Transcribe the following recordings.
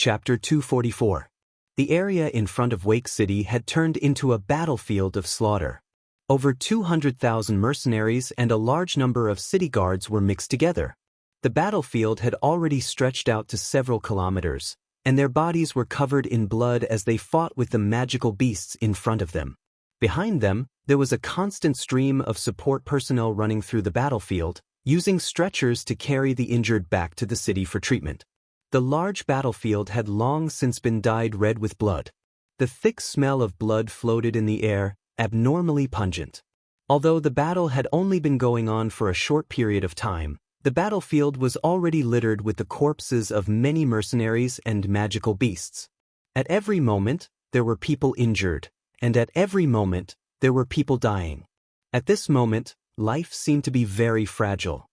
Chapter 244. The area in front of Wake City had turned into a battlefield of slaughter. Over 200,000 mercenaries and a large number of city guards were mixed together. The battlefield had already stretched out to several kilometers, and their bodies were covered in blood as they fought with the magical beasts in front of them. Behind them, there was a constant stream of support personnel running through the battlefield, using stretchers to carry the injured back to the city for treatment. The large battlefield had long since been dyed red with blood. The thick smell of blood floated in the air, abnormally pungent. Although the battle had only been going on for a short period of time, the battlefield was already littered with the corpses of many mercenaries and magical beasts. At every moment, there were people injured, and at every moment, there were people dying. At this moment, life seemed to be very fragile.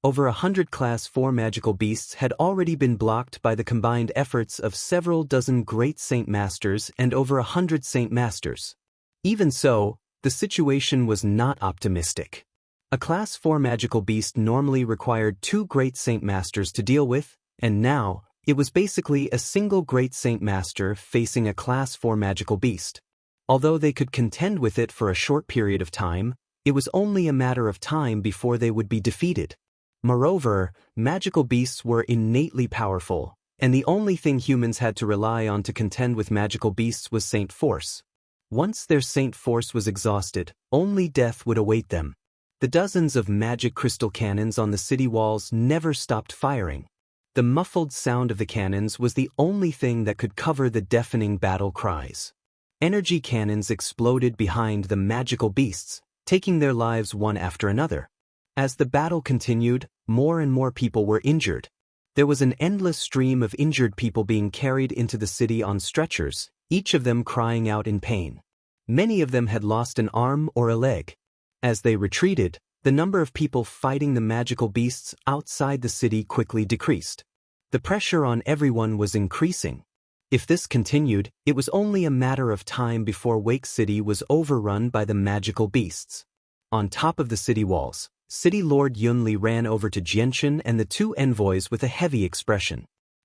Over 100 Class 4 magical beasts had already been blocked by the combined efforts of several dozen great Saint Masters and over 100 Saint Masters. Even so, the situation was not optimistic. A Class 4 magical beast normally required 2 great Saint Masters to deal with, and now, it was basically a single great Saint Master facing a Class 4 magical beast. Although they could contend with it for a short period of time, it was only a matter of time before they would be defeated. Moreover, magical beasts were innately powerful, and the only thing humans had to rely on to contend with magical beasts was Saint Force. Once their Saint Force was exhausted, only death would await them. The dozens of magic crystal cannons on the city walls never stopped firing. The muffled sound of the cannons was the only thing that could cover the deafening battle cries. Energy cannons exploded behind the magical beasts, taking their lives one after another. As the battle continued, more and more people were injured. There was an endless stream of injured people being carried into the city on stretchers, each of them crying out in pain. Many of them had lost an arm or a leg. As they retreated, the number of people fighting the magical beasts outside the city quickly decreased. The pressure on everyone was increasing. If this continued, it was only a matter of time before Wake City was overrun by the magical beasts. On top of the city walls, City Lord Yunli ran over to Xianxia and the 2 envoys with a heavy expression.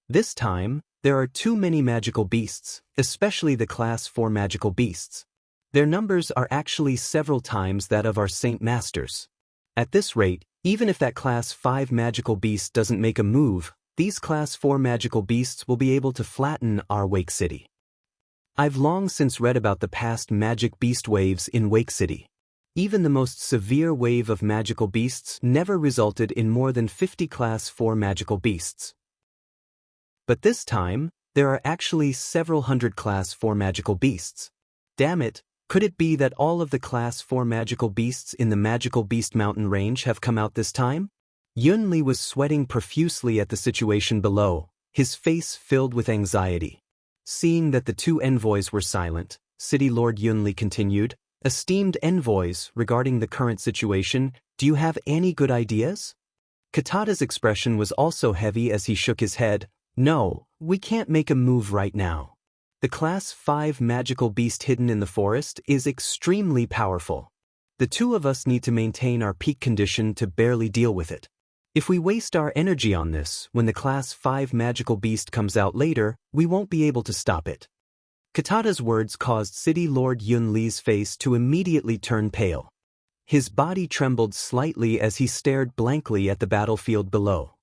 This time, there are too many magical beasts, especially the Class 4 magical beasts. Their numbers are actually several times that of our Saint Masters. At this rate, even if that Class 5 magical beast doesn't make a move, these Class 4 magical beasts will be able to flatten our Wake City. I've long since read about the past magic beast waves in Wake City. Even the most severe wave of magical beasts never resulted in more than 50 Class 4 magical beasts. But this time, there are actually several hundred Class 4 magical beasts. Damn it, could it be that all of the Class 4 magical beasts in the Magical Beast Mountain range have come out this time? Yunli was sweating profusely at the situation below, his face filled with anxiety. Seeing that the 2 envoys were silent, City Lord Yunli continued, "Esteemed envoys, regarding the current situation, do you have any good ideas?" Katata's expression was also heavy as he shook his head. "No, we can't make a move right now. The Class 5 magical beast hidden in the forest is extremely powerful. The 2 of us need to maintain our peak condition to barely deal with it. If we waste our energy on this, when the Class 5 magical beast comes out later, we won't be able to stop it." Katata's words caused City Lord Yunli's face to immediately turn pale. His body trembled slightly as he stared blankly at the battlefield below.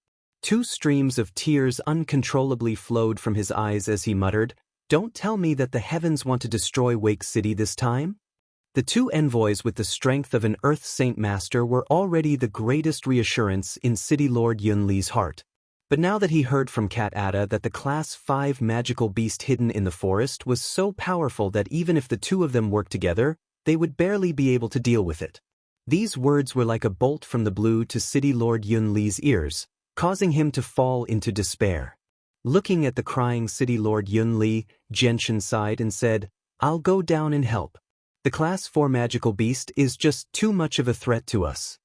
2 streams of tears uncontrollably flowed from his eyes as he muttered, "Don't tell me that the heavens want to destroy Wake City this time?" The 2 envoys with the strength of an Earth Saint Master were already the greatest reassurance in City Lord Yunli's heart. But now that he heard from Katata that the Class 5 magical beast hidden in the forest was so powerful that even if the 2 of them worked together, they would barely be able to deal with it. These words were like a bolt from the blue to City Lord Yunli's ears, causing him to fall into despair. Looking at the crying City Lord Yunli, Xianxia sighed and said, "I'll go down and help. The Class 4 magical beast is just too much of a threat to us."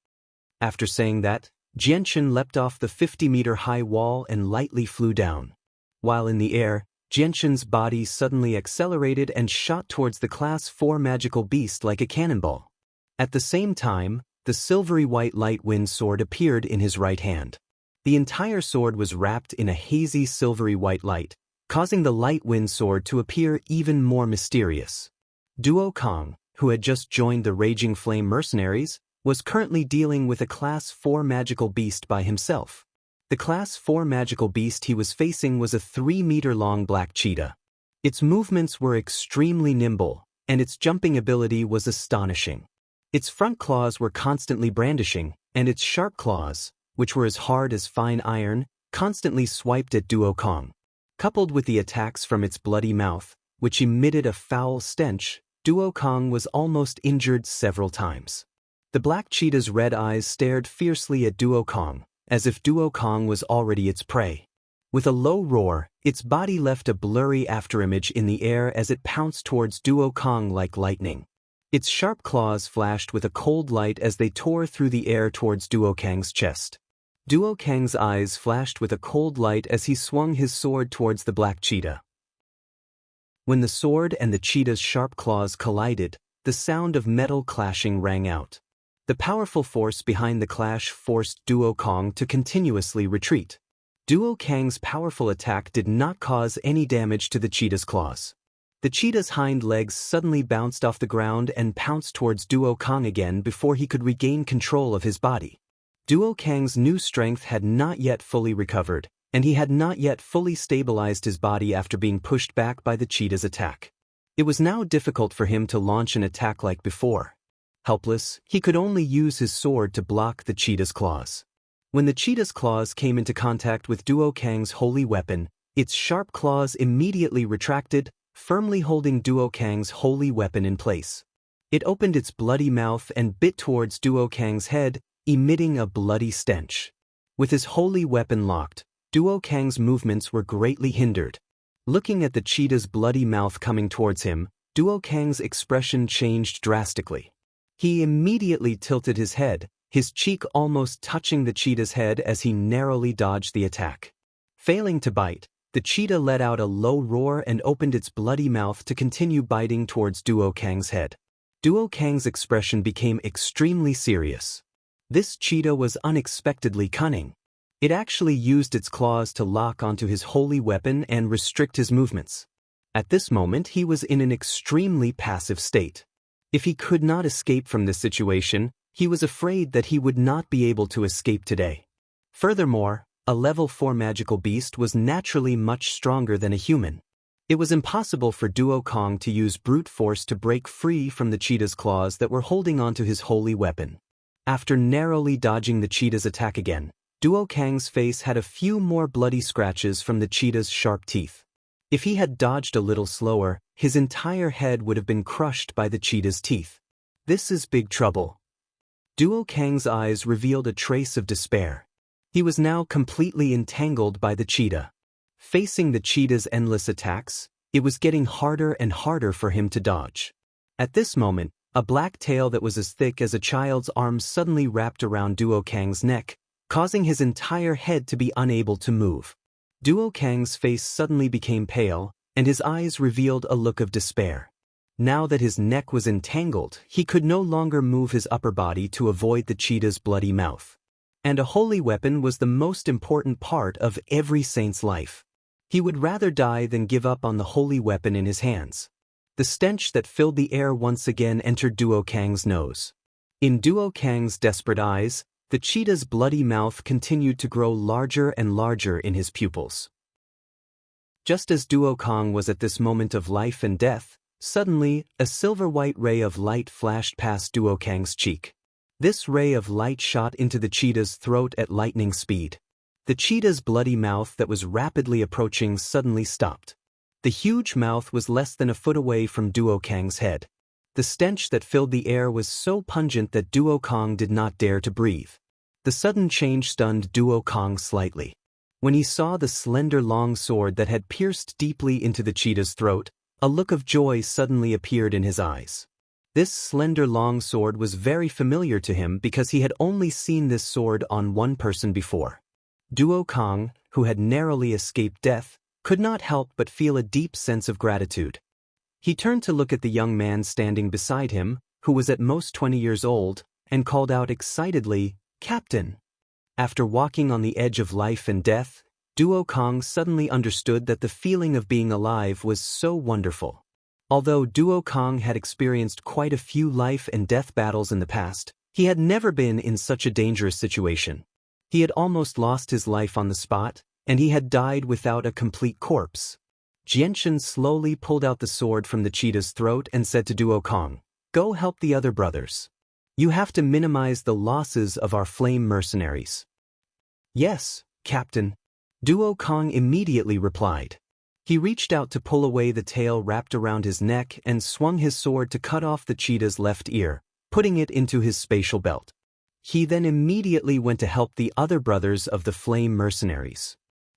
After saying that, Xianxia leapt off the 50-meter-high wall and lightly flew down. While in the air, Xianxia's body suddenly accelerated and shot towards the Class 4 magical beast like a cannonball. At the same time, the silvery white light wind sword appeared in his right hand. The entire sword was wrapped in a hazy silvery white light, causing the light wind sword to appear even more mysterious. Duo Kong, who had just joined the Raging Flame mercenaries, was currently dealing with a Class 4 magical beast by himself. The Class 4 magical beast he was facing was a 3-meter-long black cheetah. Its movements were extremely nimble, and its jumping ability was astonishing. Its front claws were constantly brandishing, and its sharp claws, which were as hard as fine iron, constantly swiped at Duo Kong. Coupled with the attacks from its bloody mouth, which emitted a foul stench, Duo Kong was almost injured several times. The black cheetah's red eyes stared fiercely at Duo Kong, as if Duo Kong was already its prey. With a low roar, its body left a blurry afterimage in the air as it pounced towards Duo Kong like lightning. Its sharp claws flashed with a cold light as they tore through the air towards Duo Kang's chest. Duo Kang's eyes flashed with a cold light as he swung his sword towards the black cheetah. When the sword and the cheetah's sharp claws collided, the sound of metal clashing rang out. The powerful force behind the clash forced Duo Kong to continuously retreat. Duo Kang's powerful attack did not cause any damage to the cheetah's claws. The cheetah's hind legs suddenly bounced off the ground and pounced towards Duo Kong again before he could regain control of his body. Duo Kang's new strength had not yet fully recovered, and he had not yet fully stabilized his body after being pushed back by the cheetah's attack. It was now difficult for him to launch an attack like before. Helpless, he could only use his sword to block the cheetah's claws. When the cheetah's claws came into contact with Duo Kang's holy weapon, its sharp claws immediately retracted, firmly holding Duo Kang's holy weapon in place. It opened its bloody mouth and bit towards Duo Kang's head, emitting a bloody stench. With his holy weapon locked, Duo Kang's movements were greatly hindered. Looking at the cheetah's bloody mouth coming towards him, Duo Kang's expression changed drastically. He immediately tilted his head, his cheek almost touching the cheetah's head as he narrowly dodged the attack. Failing to bite, the cheetah let out a low roar and opened its bloody mouth to continue biting towards Duo Kang's head. Duo Kang's expression became extremely serious. This cheetah was unexpectedly cunning. It actually used its claws to lock onto his holy weapon and restrict his movements. At this moment, he was in an extremely passive state. If he could not escape from this situation, he was afraid that he would not be able to escape today. Furthermore, a level 4 magical beast was naturally much stronger than a human. It was impossible for Duo Kong to use brute force to break free from the cheetah's claws that were holding onto his holy weapon. After narrowly dodging the cheetah's attack again, Duo Kang's face had a few more bloody scratches from the cheetah's sharp teeth. If he had dodged a little slower, his entire head would have been crushed by the cheetah's teeth. This is big trouble. Duo Kang's eyes revealed a trace of despair. He was now completely entangled by the cheetah. Facing the cheetah's endless attacks, it was getting harder and harder for him to dodge. At this moment, a black tail that was as thick as a child's arm suddenly wrapped around Duo Kang's neck, causing his entire head to be unable to move. Duo Kang's face suddenly became pale, and his eyes revealed a look of despair. Now that his neck was entangled, he could no longer move his upper body to avoid the cheetah's bloody mouth. And a holy weapon was the most important part of every saint's life. He would rather die than give up on the holy weapon in his hands. The stench that filled the air once again entered Duo Kang's nose. In Duo Kang's desperate eyes, the cheetah's bloody mouth continued to grow larger and larger in his pupils. Just as Duo Kang was at this moment of life and death, suddenly, a silver-white ray of light flashed past Duo Kang's cheek. This ray of light shot into the cheetah's throat at lightning speed. The cheetah's bloody mouth that was rapidly approaching suddenly stopped. The huge mouth was less than a foot away from Duo Kang's head. The stench that filled the air was so pungent that Duo Kang did not dare to breathe. The sudden change stunned Duo Kang slightly. When he saw the slender long sword that had pierced deeply into the cheetah's throat, a look of joy suddenly appeared in his eyes. This slender long sword was very familiar to him because he had only seen this sword on one person before. Duo Kang, who had narrowly escaped death, could not help but feel a deep sense of gratitude. He turned to look at the young man standing beside him, who was at most 20 years old, and called out excitedly, "Captain!" After walking on the edge of life and death, Duo Kong suddenly understood that the feeling of being alive was so wonderful. Although Duo Kong had experienced quite a few life and death battles in the past, he had never been in such a dangerous situation. He had almost lost his life on the spot, and he had died without a complete corpse. Xianxia slowly pulled out the sword from the cheetah's throat and said to Duo Kong, "Go help the other brothers. You have to minimize the losses of our flame mercenaries." "Yes, Captain," Duo Kong immediately replied. He reached out to pull away the tail wrapped around his neck and swung his sword to cut off the cheetah's left ear, putting it into his spatial belt. He then immediately went to help the other brothers of the flame mercenaries.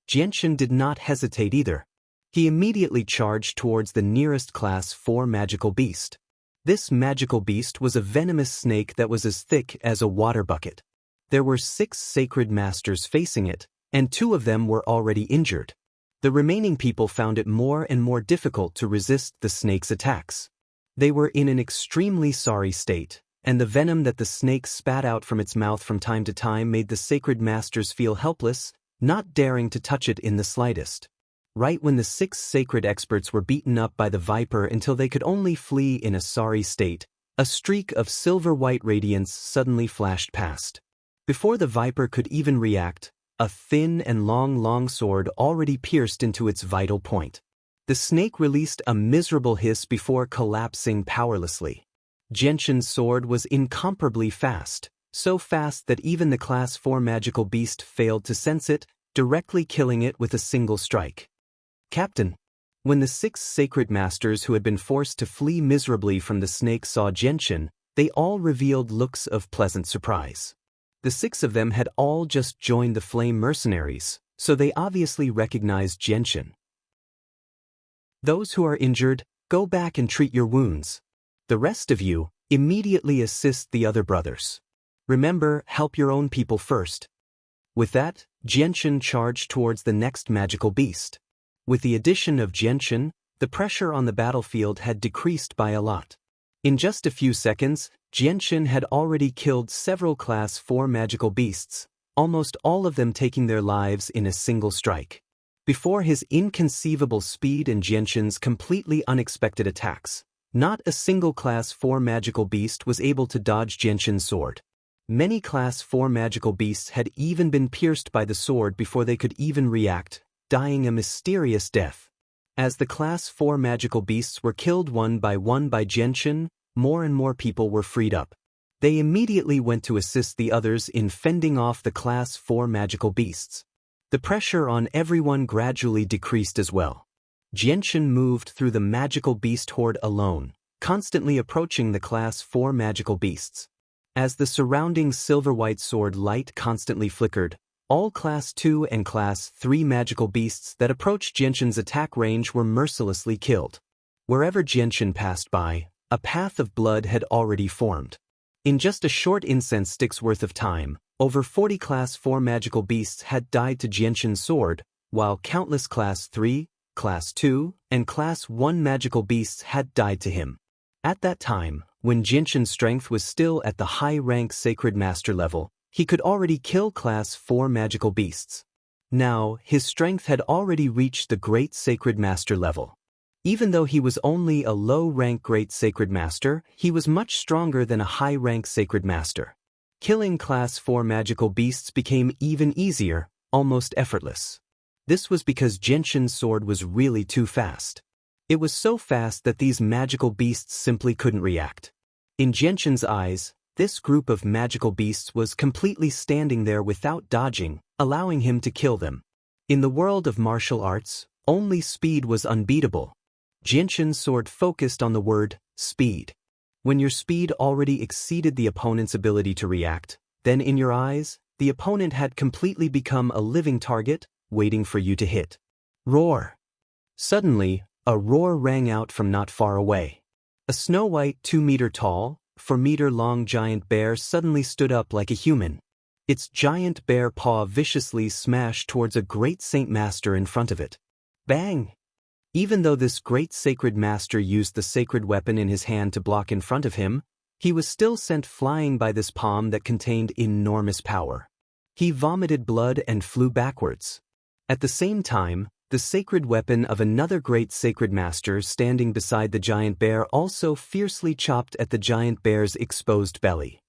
Xianxia did not hesitate either. He immediately charged towards the nearest Class 4 magical beast. This magical beast was a venomous snake that was as thick as a water bucket. There were 6 sacred masters facing it, and 2 of them were already injured. The remaining people found it more and more difficult to resist the snake's attacks. They were in an extremely sorry state, and the venom that the snake spat out from its mouth from time to time made the sacred masters feel helpless, not daring to touch it in the slightest. Right when the 6 sacred experts were beaten up by the viper until they could only flee in a sorry state, a streak of silver-white radiance suddenly flashed past. Before the viper could even react, a thin and long sword already pierced into its vital point. The snake released a miserable hiss before collapsing powerlessly. Xianxia's sword was incomparably fast, so fast that even the Class 4 magical beast failed to sense it, directly killing it with a single strike. "Captain." When the 6 sacred masters who had been forced to flee miserably from the snake saw Xianxia, they all revealed looks of pleasant surprise. The 6 of them had all just joined the flame mercenaries, so they obviously recognized Xianxia. "Those who are injured, go back and treat your wounds. The rest of you, immediately assist the other brothers. Remember, help your own people first." With that, Xianxia charged towards the next magical beast. With the addition of Xianxia, the pressure on the battlefield had decreased by a lot. In just a few seconds, Xianxia had already killed several Class 4 magical beasts, almost all of them taking their lives in a single strike. Before his inconceivable speed and Xianxia's completely unexpected attacks, not a single Class 4 magical beast was able to dodge Xianxia's sword. Many Class 4 magical beasts had even been pierced by the sword before they could even react, dying a mysterious death. As the Class 4 magical beasts were killed one by Xianxia, more and more people were freed up. They immediately went to assist the others in fending off the Class 4 magical beasts. The pressure on everyone gradually decreased as well. Xianxia moved through the magical beast horde alone, constantly approaching the Class 4 magical beasts. As the surrounding silver-white sword light constantly flickered, all Class 2 and Class 3 magical beasts that approached Xianxia's attack range were mercilessly killed. Wherever Xianxia passed by, a path of blood had already formed. In just a short incense stick's worth of time, over 40 Class 4 magical beasts had died to Xianxia's sword, while countless Class 3, Class 2, and Class 1 magical beasts had died to him. At that time, when Xianxia's strength was still at the high-rank Sacred Master level, he could already kill Class 4 magical beasts. Now, his strength had already reached the Great Sacred Master level. Even though he was only a low-rank Great Sacred Master, he was much stronger than a high-rank Sacred Master. Killing Class 4 magical beasts became even easier, almost effortless. This was because Xianxia's sword was really too fast. It was so fast that these magical beasts simply couldn't react. In Xianxia's eyes, this group of magical beasts was completely standing there without dodging, allowing him to kill them. In the world of martial arts, only speed was unbeatable. Xianxia's sword focused on the word, speed. When your speed already exceeded the opponent's ability to react, then in your eyes, the opponent had completely become a living target, waiting for you to hit. Roar! Suddenly, a roar rang out from not far away. A snow-white 2-meter-tall, 4-meter-long giant bear suddenly stood up like a human. Its giant bear paw viciously smashed towards a great Saint Master in front of it. Bang! Even though this great sacred master used the sacred weapon in his hand to block in front of him, he was still sent flying by this palm that contained enormous power. He vomited blood and flew backwards. At the same time, the sacred weapon of another great sacred master standing beside the giant bear also fiercely chopped at the giant bear's exposed belly.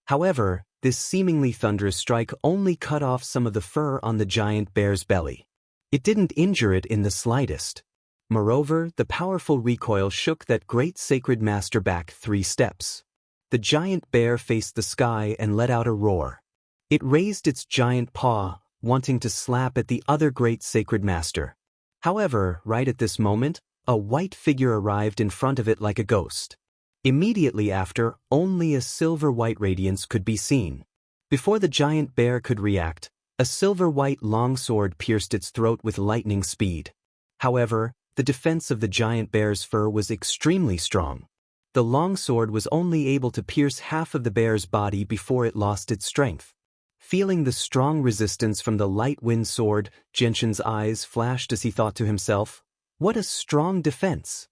However, this seemingly thunderous strike only cut off some of the fur on the giant bear's belly. It didn't injure it in the slightest. Moreover, the powerful recoil shook that great sacred master back 3 steps. The giant bear faced the sky and let out a roar. It raised its giant paw, wanting to slap at the other great sacred master. However, right at this moment, a white figure arrived in front of it like a ghost. Immediately after, only a silver-white radiance could be seen. Before the giant bear could react, a silver-white longsword pierced its throat with lightning speed. However, the defense of the giant bear's fur was extremely strong. The longsword was only able to pierce half of the bear's body before it lost its strength. Feeling the strong resistance from the light wind sword, Xianxian's eyes flashed as he thought to himself, "What a strong defense!"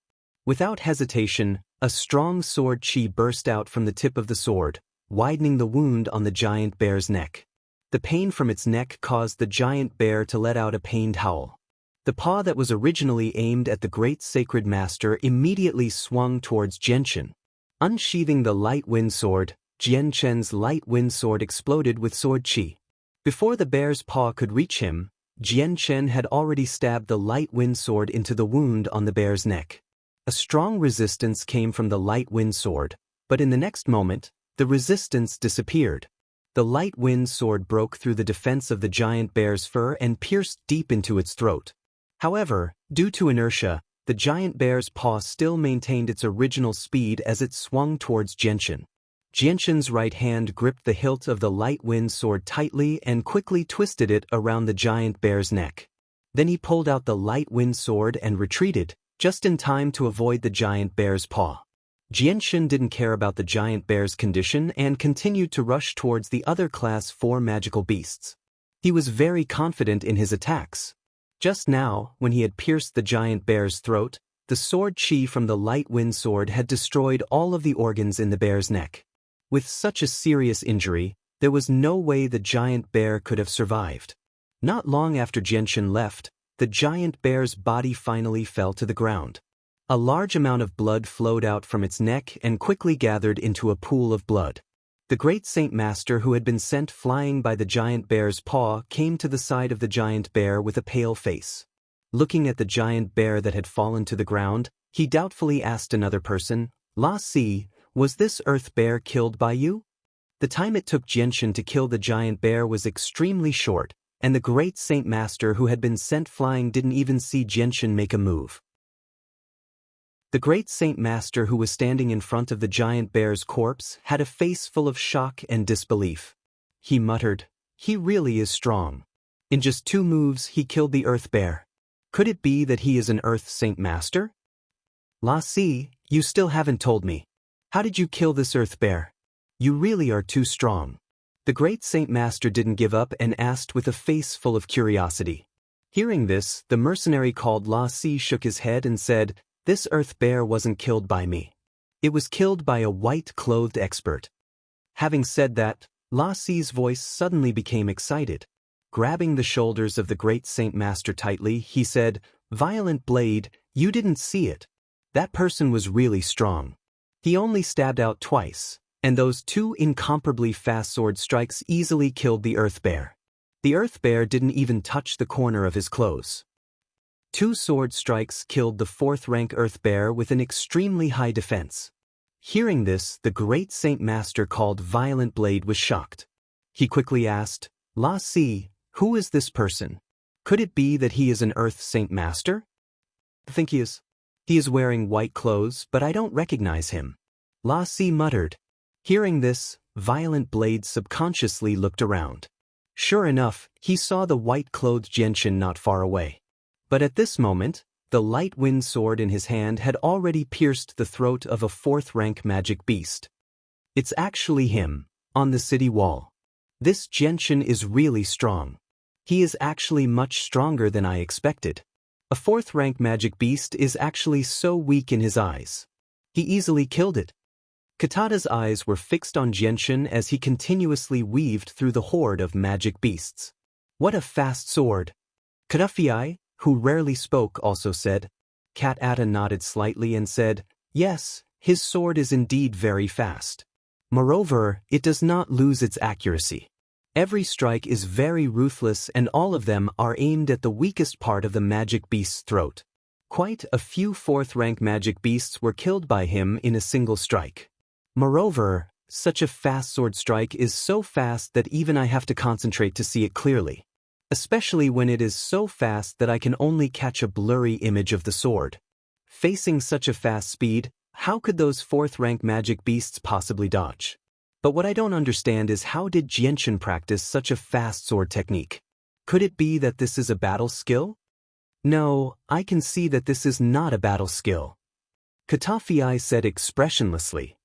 Without hesitation, a strong sword chi burst out from the tip of the sword, widening the wound on the giant bear's neck. The pain from its neck caused the giant bear to let out a pained howl. The paw that was originally aimed at the great sacred master immediately swung towards Xianxian. Unsheathing the light wind sword, Xianxian's light wind sword exploded with sword chi. Before the bear's paw could reach him, Xianxian had already stabbed the light wind sword into the wound on the bear's neck. A strong resistance came from the light wind sword, but in the next moment, the resistance disappeared. The light wind sword broke through the defense of the giant bear's fur and pierced deep into its throat. However, due to inertia, the giant bear's paw still maintained its original speed as it swung towards Xianxian. Xianxian's right hand gripped the hilt of the light wind sword tightly and quickly twisted it around the giant bear's neck. Then he pulled out the light wind sword and retreated, just in time to avoid the giant bear's paw. Xianxian didn't care about the giant bear's condition and continued to rush towards the other Class 4 magical beasts. He was very confident in his attacks. Just now, when he had pierced the giant bear's throat, the sword chi from the light wind sword had destroyed all of the organs in the bear's neck. With such a serious injury, there was no way the giant bear could have survived. Not long after Xianxian left, the giant bear's body finally fell to the ground. A large amount of blood flowed out from its neck and quickly gathered into a pool of blood. The great Saint Master who had been sent flying by the giant bear's paw came to the side of the giant bear with a pale face. Looking at the giant bear that had fallen to the ground, he doubtfully asked another person, "La Si, was this earth bear killed by you?" The time it took Xianxian to kill the giant bear was extremely short, and the great Saint Master who had been sent flying didn't even see Xianxian make a move. The great Saint Master who was standing in front of the giant bear's corpse had a face full of shock and disbelief. He muttered, "He really is strong. In just 2 moves he killed the earth bear. Could it be that he is an earth Saint Master?" "La Si, you still haven't told me. How did you kill this earth bear? You really are too strong." The great Saint Master didn't give up and asked with a face full of curiosity. Hearing this, the mercenary called La Si shook his head and said, "This earth bear wasn't killed by me. It was killed by a white-clothed expert." Having said that, La Si's voice suddenly became excited. Grabbing the shoulders of the great Saint Master tightly, he said, "Violent Blade, you didn't see it. That person was really strong. He only stabbed out twice, and those 2 incomparably fast sword strikes easily killed the earth bear. The earth bear didn't even touch the corner of his clothes. 2 sword strikes killed the 4th rank earth bear with an extremely high defense." Hearing this, the great Saint Master called Violent Blade was shocked. He quickly asked, "La Si, who is this person? Could it be that he is an earth Saint Master?" "I think he is. He is wearing white clothes, but I don't recognize him," La Si muttered. Hearing this, Violent Blade subconsciously looked around. Sure enough, he saw the white-clothed Xianxian not far away. But at this moment, the light wind sword in his hand had already pierced the throat of a 4th rank magic beast. "It's actually him, on the city wall. This Xianxian is really strong. He is actually much stronger than I expected. A 4th rank magic beast is actually so weak in his eyes. He easily killed it." Katata's eyes were fixed on Xianxian as he continuously weaved through the horde of magic beasts. What a fast sword! Kadafiai, who rarely spoke, also said. Cat Atta nodded slightly and said, yes, his sword is indeed very fast. Moreover, it does not lose its accuracy. Every strike is very ruthless and all of them are aimed at the weakest part of the magic beast's throat. Quite a few fourth-rank magic beasts were killed by him in a single strike. Moreover, such a fast sword strike is so fast that even I have to concentrate to see it clearly. Especially when it is so fast that I can only catch a blurry image of the sword. Facing such a fast speed, how could those fourth-rank magic beasts possibly dodge? But what I don't understand is how did Xianxia practice such a fast sword technique? Could it be that this is a battle skill? No, I can see that this is not a battle skill. Katafiai said expressionlessly.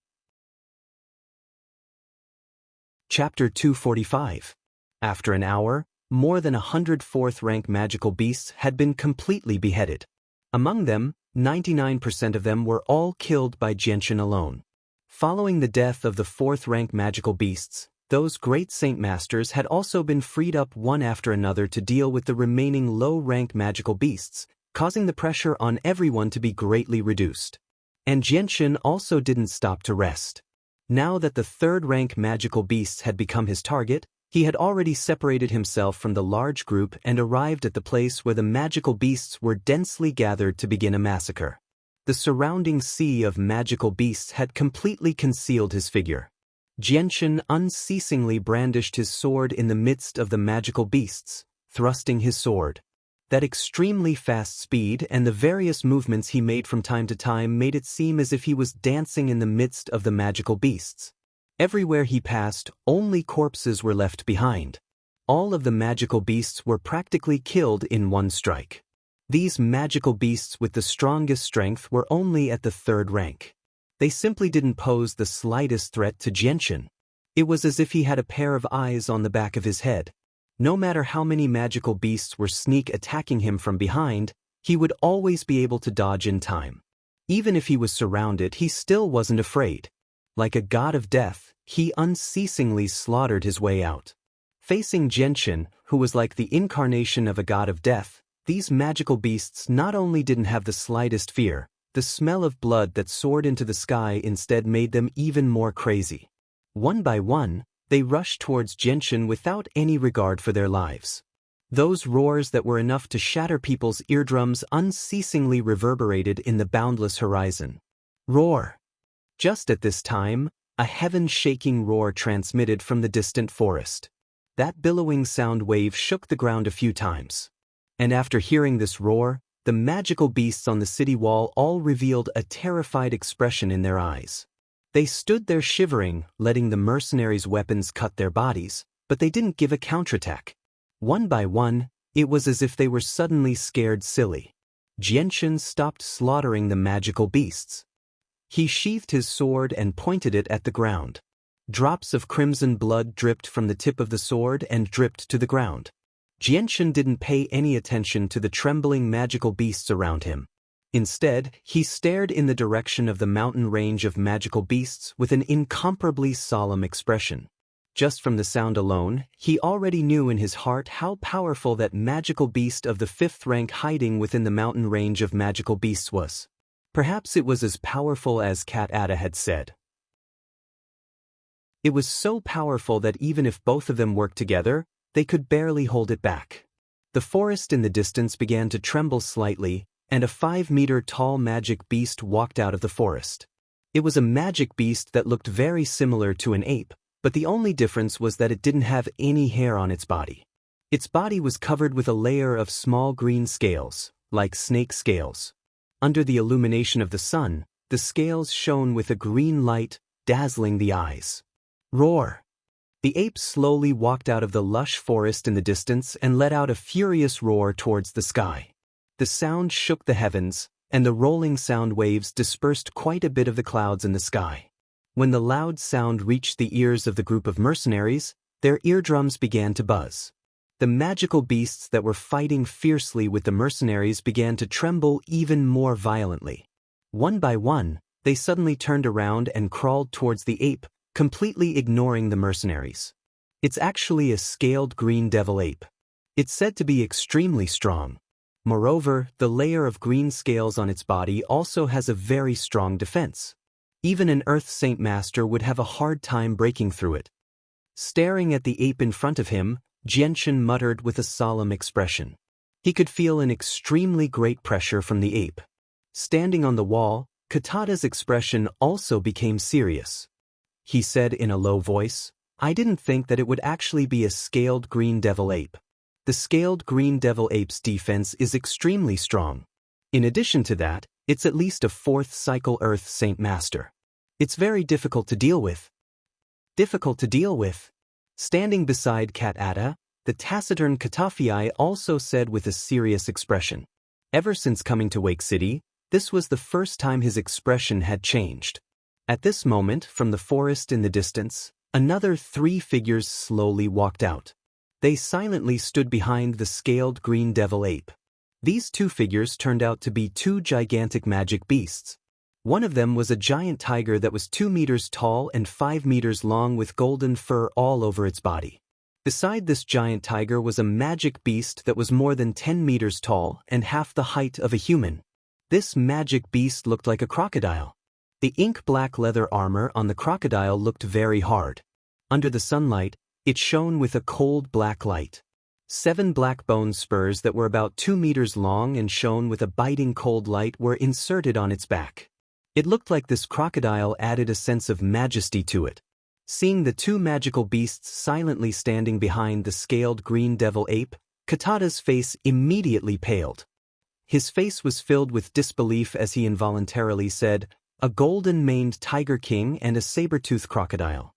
Chapter 245. After an hour, more than 100 fourth-rank magical beasts had been completely beheaded. Among them, 99% of them were all killed by Xianxia alone. Following the death of the fourth-rank magical beasts, those great saint masters had also been freed up one after another to deal with the remaining low-rank magical beasts, causing the pressure on everyone to be greatly reduced. And Xianxia also didn't stop to rest. Now that the third-rank magical beasts had become his target, he had already separated himself from the large group and arrived at the place where the magical beasts were densely gathered to begin a massacre. The surrounding sea of magical beasts had completely concealed his figure. Xianxia unceasingly brandished his sword in the midst of the magical beasts, thrusting his sword. That extremely fast speed and the various movements he made from time to time made it seem as if he was dancing in the midst of the magical beasts. Everywhere he passed, only corpses were left behind. All of the magical beasts were practically killed in one strike. These magical beasts with the strongest strength were only at the third rank. They simply didn't pose the slightest threat to Xianxia. It was as if he had a pair of eyes on the back of his head. No matter how many magical beasts were sneak attacking him from behind, he would always be able to dodge in time. Even if he was surrounded, he still wasn't afraid. Like a god of death, he unceasingly slaughtered his way out. Facing Xianxia, who was like the incarnation of a god of death, these magical beasts not only didn't have the slightest fear, the smell of blood that soared into the sky instead made them even more crazy. One by one, they rushed towards Xianxia without any regard for their lives. Those roars that were enough to shatter people's eardrums unceasingly reverberated in the boundless horizon. Roar! Just at this time, a heaven-shaking roar transmitted from the distant forest. That billowing sound wave shook the ground a few times. And after hearing this roar, the magical beasts on the city wall all revealed a terrified expression in their eyes. They stood there shivering, letting the mercenaries' weapons cut their bodies, but they didn't give a counterattack. One by one, it was as if they were suddenly scared silly. Xianxia stopped slaughtering the magical beasts. He sheathed his sword and pointed it at the ground. Drops of crimson blood dripped from the tip of the sword and dripped to the ground. Xianxia didn't pay any attention to the trembling magical beasts around him. Instead, he stared in the direction of the mountain range of magical beasts with an incomparably solemn expression. Just from the sound alone, he already knew in his heart how powerful that magical beast of the fifth rank hiding within the mountain range of magical beasts was. Perhaps it was as powerful as Cat Atta had said. It was so powerful that even if both of them worked together, they could barely hold it back. The forest in the distance began to tremble slightly, and a 5-meter-tall magic beast walked out of the forest. It was a magic beast that looked very similar to an ape, but the only difference was that it didn't have any hair on its body. Its body was covered with a layer of small green scales, like snake scales. Under the illumination of the sun, the scales shone with a green light, dazzling the eyes. Roar! The ape slowly walked out of the lush forest in the distance and let out a furious roar towards the sky. The sound shook the heavens, and the rolling sound waves dispersed quite a bit of the clouds in the sky. When the loud sound reached the ears of the group of mercenaries, their eardrums began to buzz. The magical beasts that were fighting fiercely with the mercenaries began to tremble even more violently. One by one, they suddenly turned around and crawled towards the ape, completely ignoring the mercenaries. It's actually a scaled green devil ape. It's said to be extremely strong. Moreover, the layer of green scales on its body also has a very strong defense. Even an Earth Saint Master would have a hard time breaking through it. Staring at the ape in front of him, Xianxia muttered with a solemn expression. He could feel an extremely great pressure from the ape. Standing on the wall, Katata's expression also became serious. He said in a low voice, "I didn't think that it would actually be a scaled green devil ape. The scaled green devil ape's defense is extremely strong. In addition to that, it's at least a 4th cycle Earth Saint Master. It's very difficult to deal with." Difficult to deal with? Standing beside Katata, the taciturn Katafii also said with a serious expression. Ever since coming to Wake City, this was the first time his expression had changed. At this moment, from the forest in the distance, another 3 figures slowly walked out. They silently stood behind the scaled green devil ape. These 2 figures turned out to be 2 gigantic magic beasts. One of them was a giant tiger that was 2 meters tall and 5 meters long with golden fur all over its body. Beside this giant tiger was a magic beast that was more than 10 meters tall and half the height of a human. This magic beast looked like a crocodile. The ink-black leather armor on the crocodile looked very hard. Under the sunlight, it shone with a cold black light. 7 black bone spurs that were about 2 meters long and shone with a biting cold light were inserted on its back. It looked like this crocodile added a sense of majesty to it. Seeing the 2 magical beasts silently standing behind the scaled green devil ape, Katata's face immediately paled. His face was filled with disbelief as he involuntarily said, "A golden-maned tiger king and a saber-toothed crocodile.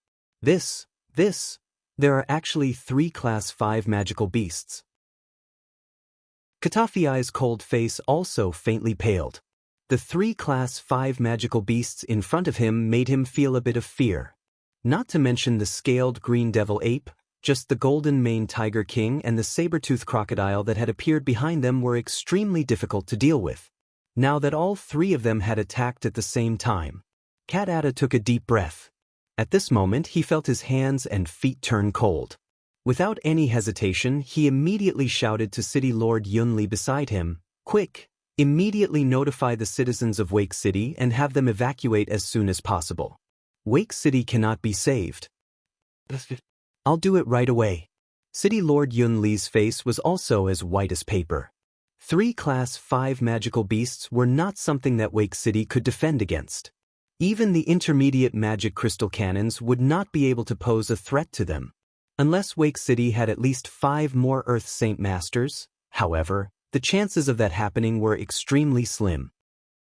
There are actually 3 Class 5 magical beasts." Katafi's cold face also faintly paled. The 3 Class 5 magical beasts in front of him made him feel a bit of fear. Not to mention the scaled green devil ape, just the golden-maned tiger king and the saber-toothed crocodile that had appeared behind them were extremely difficult to deal with. Now that all 3 of them had attacked at the same time, Katata took a deep breath. At this moment he felt his hands and feet turn cold. Without any hesitation, he immediately shouted to City Lord Yunli beside him, "Quick! Immediately notify the citizens of Wake City and have them evacuate as soon as possible. Wake City cannot be saved." "I'll do it right away." City Lord Yunli's face was also as white as paper. 3 Class 5 magical beasts were not something that Wake City could defend against. Even the intermediate magic crystal cannons would not be able to pose a threat to them. Unless Wake City had at least 5 more Earth Saint Masters, however, the chances of that happening were extremely slim.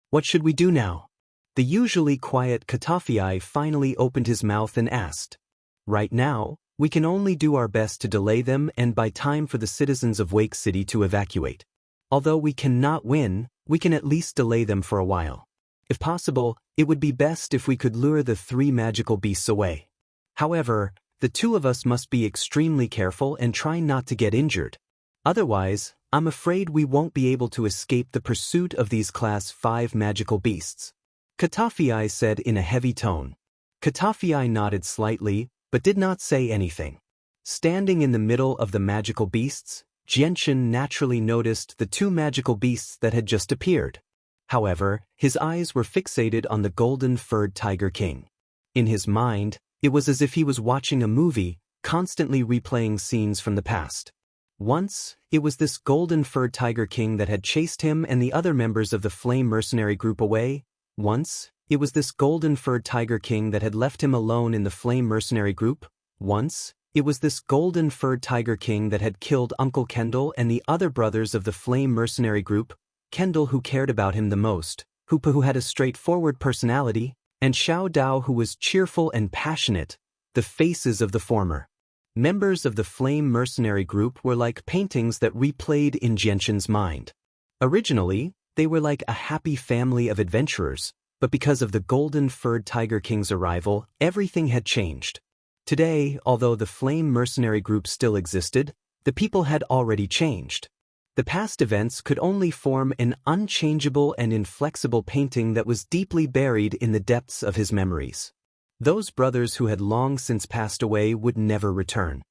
"What should we do now?" The usually quiet Katafii finally opened his mouth and asked. "Right now, we can only do our best to delay them and buy time for the citizens of Wake City to evacuate. Although we cannot win, we can at least delay them for a while. If possible, it would be best if we could lure the 3 magical beasts away. However, the 2 of us must be extremely careful and try not to get injured. Otherwise, I'm afraid we won't be able to escape the pursuit of these Class 5 magical beasts," Katafii said in a heavy tone. Katafii nodded slightly, but did not say anything. Standing in the middle of the magical beasts, Xianxia naturally noticed the 2 magical beasts that had just appeared. However, his eyes were fixated on the golden-furred Tiger King. In his mind, it was as if he was watching a movie, constantly replaying scenes from the past. Once, it was this golden-furred Tiger King that had chased him and the other members of the Flame Mercenary group away. Once, it was this golden-furred Tiger King that had left him alone in the Flame Mercenary group. Once, it was this golden-furred Tiger King that had killed Uncle Kendall and the other brothers of the Flame Mercenary group, Kendall who cared about him the most, Hoopa who had a straightforward personality, and Xiao Dao who was cheerful and passionate, the faces of the former members of the Flame Mercenary group were like paintings that replayed in Xianxia's mind. Originally, they were like a happy family of adventurers, but because of the golden-furred Tiger King's arrival, everything had changed. Today, although the Flame Mercenary group still existed, the people had already changed. The past events could only form an unchangeable and inflexible painting that was deeply buried in the depths of his memories. Those brothers who had long since passed away would never return.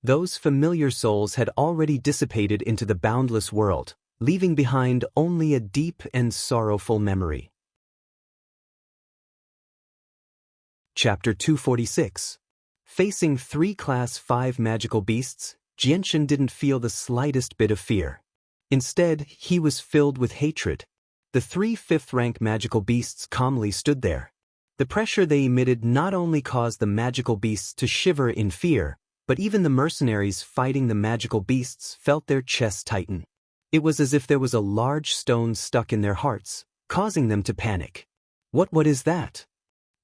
Those familiar souls had already dissipated into the boundless world, leaving behind only a deep and sorrowful memory. Chapter 246. Facing 3 Class 5 magical beasts, Xianxia didn't feel the slightest bit of fear. Instead, he was filled with hatred. The 3 5th-rank magical beasts calmly stood there. The pressure they emitted not only caused the magical beasts to shiver in fear, but even the mercenaries fighting the magical beasts felt their chests tighten. It was as if there was a large stone stuck in their hearts, causing them to panic. What is that?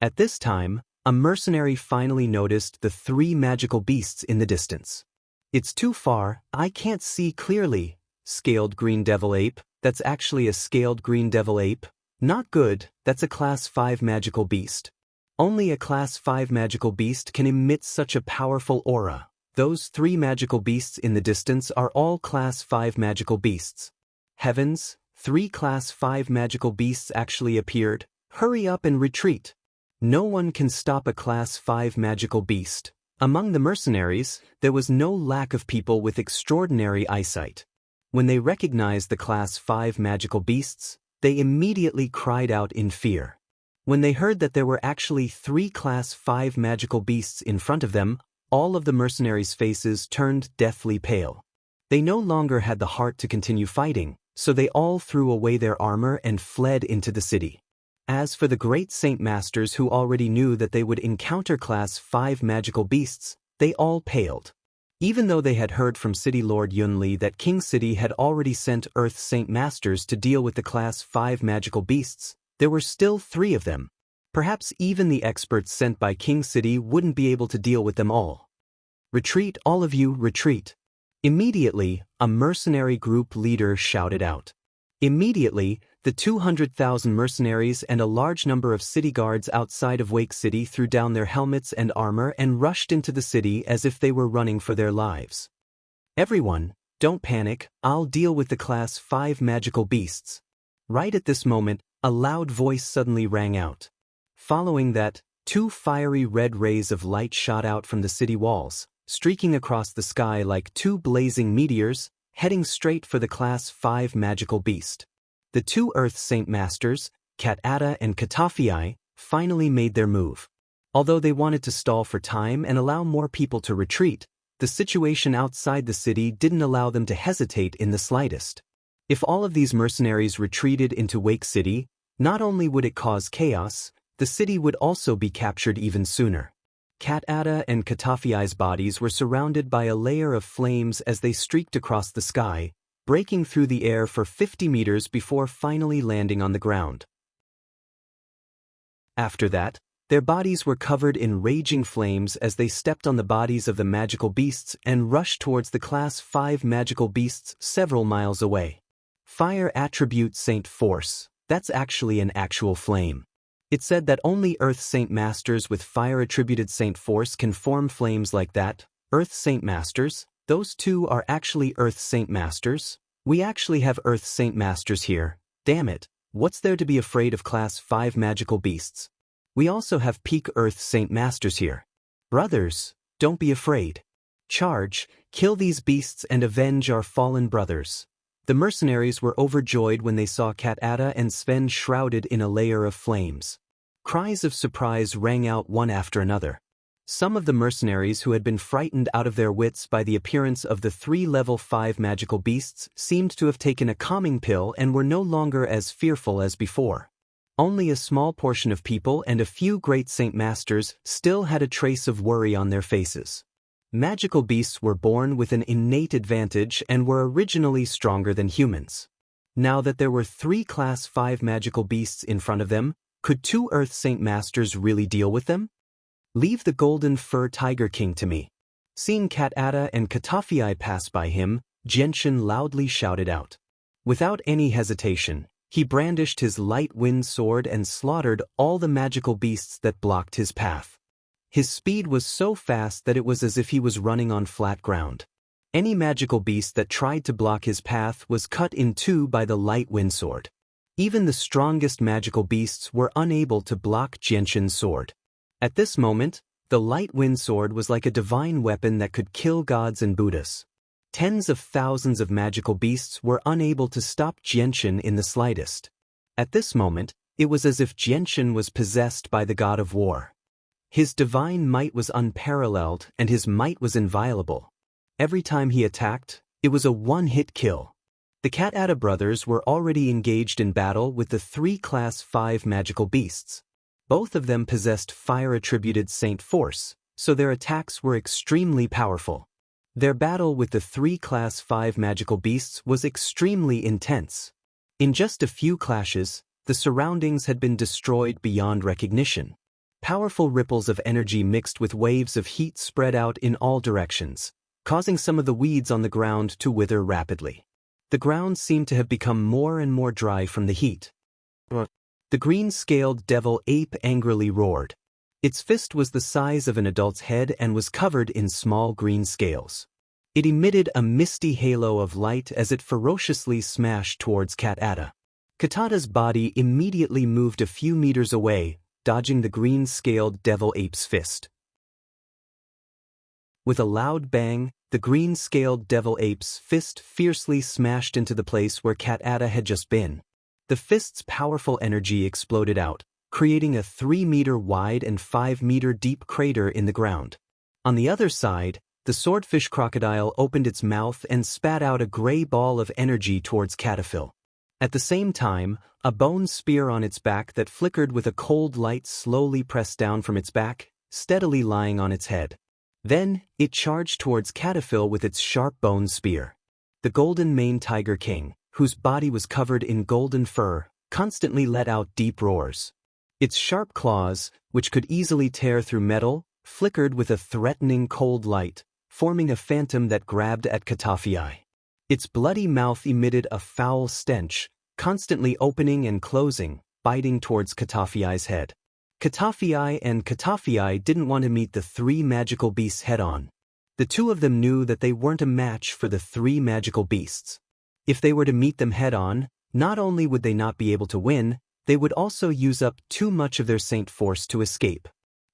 At this time, a mercenary finally noticed the 3 magical beasts in the distance. It's too far, I can't see clearly. Scaled green devil ape, that's actually a scaled green devil ape. Not good, that's a Class 5 magical beast. Only a Class 5 magical beast can emit such a powerful aura. Those 3 magical beasts in the distance are all Class 5 magical beasts. Heavens, 3 Class 5 magical beasts actually appeared. Hurry up and retreat. No one can stop a Class 5 magical beast. Among the mercenaries, there was no lack of people with extraordinary eyesight. When they recognized the Class 5 magical beasts, they immediately cried out in fear. When they heard that there were actually 3 Class 5 magical beasts in front of them, all of the mercenaries' faces turned deathly pale. They no longer had the heart to continue fighting, so they all threw away their armor and fled into the city. As for the great Saint Masters who already knew that they would encounter Class 5 magical beasts, they all paled. Even though they had heard from City Lord Yunli that King City had already sent Earth Saint Masters to deal with the Class 5 magical beasts, there were still 3 of them. Perhaps even the experts sent by King City wouldn't be able to deal with them all. Retreat, all of you, retreat. Immediately, a mercenary group leader shouted out. Immediately, the 200,000 mercenaries and a large number of city guards outside of Wake City threw down their helmets and armor and rushed into the city as if they were running for their lives. Everyone, don't panic, I'll deal with the Class 5 magical beasts. Right at this moment, a loud voice suddenly rang out. Following that, 2 fiery red rays of light shot out from the city walls, streaking across the sky like 2 blazing meteors, heading straight for the Class 5 magical beast. The 2 Earth Saint Masters, Cat-Ada and Katafii, finally made their move. Although they wanted to stall for time and allow more people to retreat, the situation outside the city didn't allow them to hesitate in the slightest. If all of these mercenaries retreated into Wake City, not only would it cause chaos, the city would also be captured even sooner. Cat-Ada and Katafii's bodies were surrounded by a layer of flames as they streaked across the sky, breaking through the air for 50 meters before finally landing on the ground. After that, their bodies were covered in raging flames as they stepped on the bodies of the magical beasts and rushed towards the Class 5 magical beasts several miles away. Fire attribute Saint Force, that's actually an actual flame. It said that only Earth Saint Masters with fire-attributed Saint Force can form flames like that. Earth Saint Masters? Those 2 are actually Earth Saint Masters? We actually have Earth Saint Masters here. Damn it, what's there to be afraid of Class 5 magical beasts? We also have Peak Earth Saint Masters here. Brothers, don't be afraid. Charge, kill these beasts and avenge our fallen brothers. The mercenaries were overjoyed when they saw Cat-Ada and Sven shrouded in a layer of flames. Cries of surprise rang out one after another. Some of the mercenaries who had been frightened out of their wits by the appearance of the 3 level 5 magical beasts seemed to have taken a calming pill and were no longer as fearful as before. Only a small portion of people and a few great Saint Masters still had a trace of worry on their faces. Magical beasts were born with an innate advantage and were originally stronger than humans. Now that there were 3 Class 5 magical beasts in front of them, could 2 Earth Saint Masters really deal with them? Leave the golden fur Tiger King to me. Seeing Cat-Ada and Katafii pass by him, Xianxia loudly shouted out. Without any hesitation, he brandished his light wind sword and slaughtered all the magical beasts that blocked his path. His speed was so fast that it was as if he was running on flat ground. Any magical beast that tried to block his path was cut in 2 by the light wind sword. Even the strongest magical beasts were unable to block Xianxia's sword. At this moment, The light wind sword was like a divine weapon that could kill gods and Buddhas. Tens of thousands of magical beasts were unable to stop Xianxia in the slightest. At this moment, it was as if Xianxia was possessed by the god of war. His divine might was unparalleled and his might was inviolable. Every time he attacked, it was a one-hit kill. The Cat-Ada brothers were already engaged in battle with the 3 Class 5 magical beasts. Both of them possessed fire-attributed saint force, so their attacks were extremely powerful. Their battle with the 3 Class 5 magical beasts was extremely intense. In just a few clashes, the surroundings had been destroyed beyond recognition. Powerful ripples of energy mixed with waves of heat spread out in all directions, causing some of the weeds on the ground to wither rapidly. The ground seemed to have become more and more dry from the heat. The green-scaled devil ape angrily roared. Its fist was the size of an adult's head and was covered in small green scales. It emitted a misty halo of light as it ferociously smashed towards Cat-Ada. Cat-Ada's body immediately moved a few meters away, dodging the green-scaled devil ape's fist. With a loud bang, the green-scaled devil ape's fist fiercely smashed into the place where Cat-Ada had just been. The fist's powerful energy exploded out, creating a 3-meter wide and 5-meter deep crater in the ground. On the other side, the swordfish crocodile opened its mouth and spat out a gray ball of energy towards Cataphil. At the same time, a bone spear on its back that flickered with a cold light slowly pressed down from its back, steadily lying on its head. Then, it charged towards Cataphil with its sharp bone spear. The golden-maned tiger king, whose body was covered in golden fur, constantly let out deep roars. Its sharp claws, which could easily tear through metal, flickered with a threatening cold light, forming a phantom that grabbed at Cataphii. Its bloody mouth emitted a foul stench, constantly opening and closing, biting towards Cataphii's head. Cataphii and Cataphii didn't want to meet the 3 magical beasts head-on. The two of them knew that they weren't a match for the 3 magical beasts. If they were to meet them head-on, not only would they not be able to win, they would also use up too much of their saint force to escape.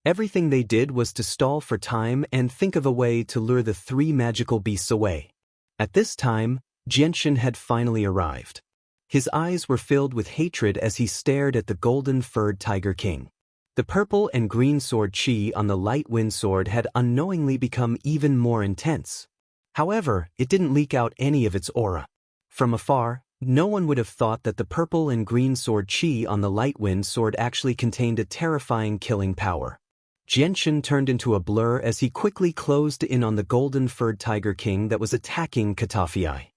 Everything they did was to stall for time and think of a way to lure the 3 magical beasts away. At this time, Xianxia had finally arrived. His eyes were filled with hatred as he stared at the golden-furred tiger king. The purple and green sword chi on the light wind sword had unknowingly become even more intense. However, it didn't leak out any of its aura. From afar, no one would have thought that the purple and green sword chi on the light wind sword actually contained a terrifying killing power. Xianxia turned into a blur as he quickly closed in on the golden-furred tiger king that was attacking Cataphii.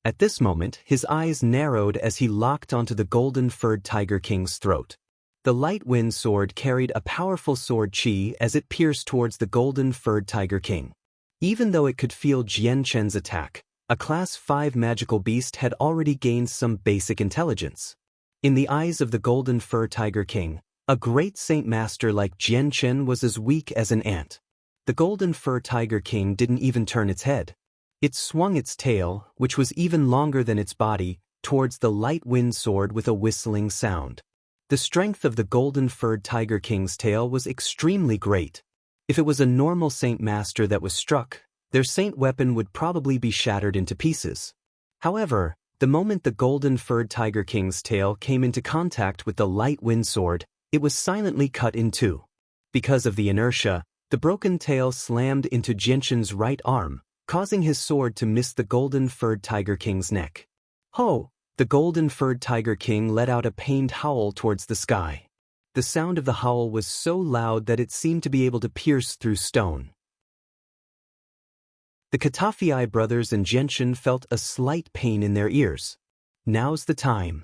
At this moment, his eyes narrowed as he locked onto the golden-furred tiger king's throat. The light wind sword carried a powerful sword chi as it pierced towards the golden-furred tiger king. Even though it could feel Xianxia's attack, a Class 5 magical beast had already gained some basic intelligence. In the eyes of the golden fur tiger king, a great saint master like Xianxia was as weak as an ant. The golden fur tiger king didn't even turn its head. It swung its tail, which was even longer than its body, towards the light wind sword with a whistling sound. The strength of the golden-furred tiger king's tail was extremely great. If it was a normal saint master that was struck, their saint weapon would probably be shattered into pieces. However, the moment the golden-furred tiger king's tail came into contact with the light wind sword, it was silently cut in two. Because of the inertia, the broken tail slammed into Xianxia's right arm, causing his sword to miss the golden-furred tiger king's neck. Ho! The golden-furred tiger king let out a pained howl towards the sky. The sound of the howl was so loud that it seemed to be able to pierce through stone. The Cataphii brothers and Xianxia felt a slight pain in their ears. Now's the time.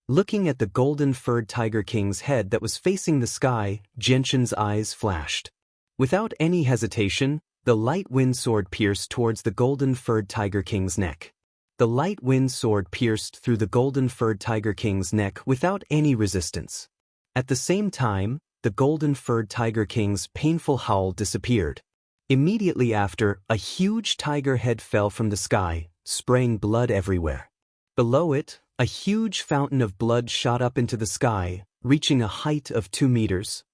Looking at the golden-furred tiger king's head that was facing the sky, Xianxia's eyes flashed. Without any hesitation, the light wind sword pierced towards the golden-furred tiger king's neck. The light wind sword pierced through the golden-furred tiger king's neck without any resistance. At the same time, the golden-furred tiger king's painful howl disappeared. Immediately after, a huge tiger head fell from the sky, spraying blood everywhere. Below it, a huge fountain of blood shot up into the sky, reaching a height of 2 meters.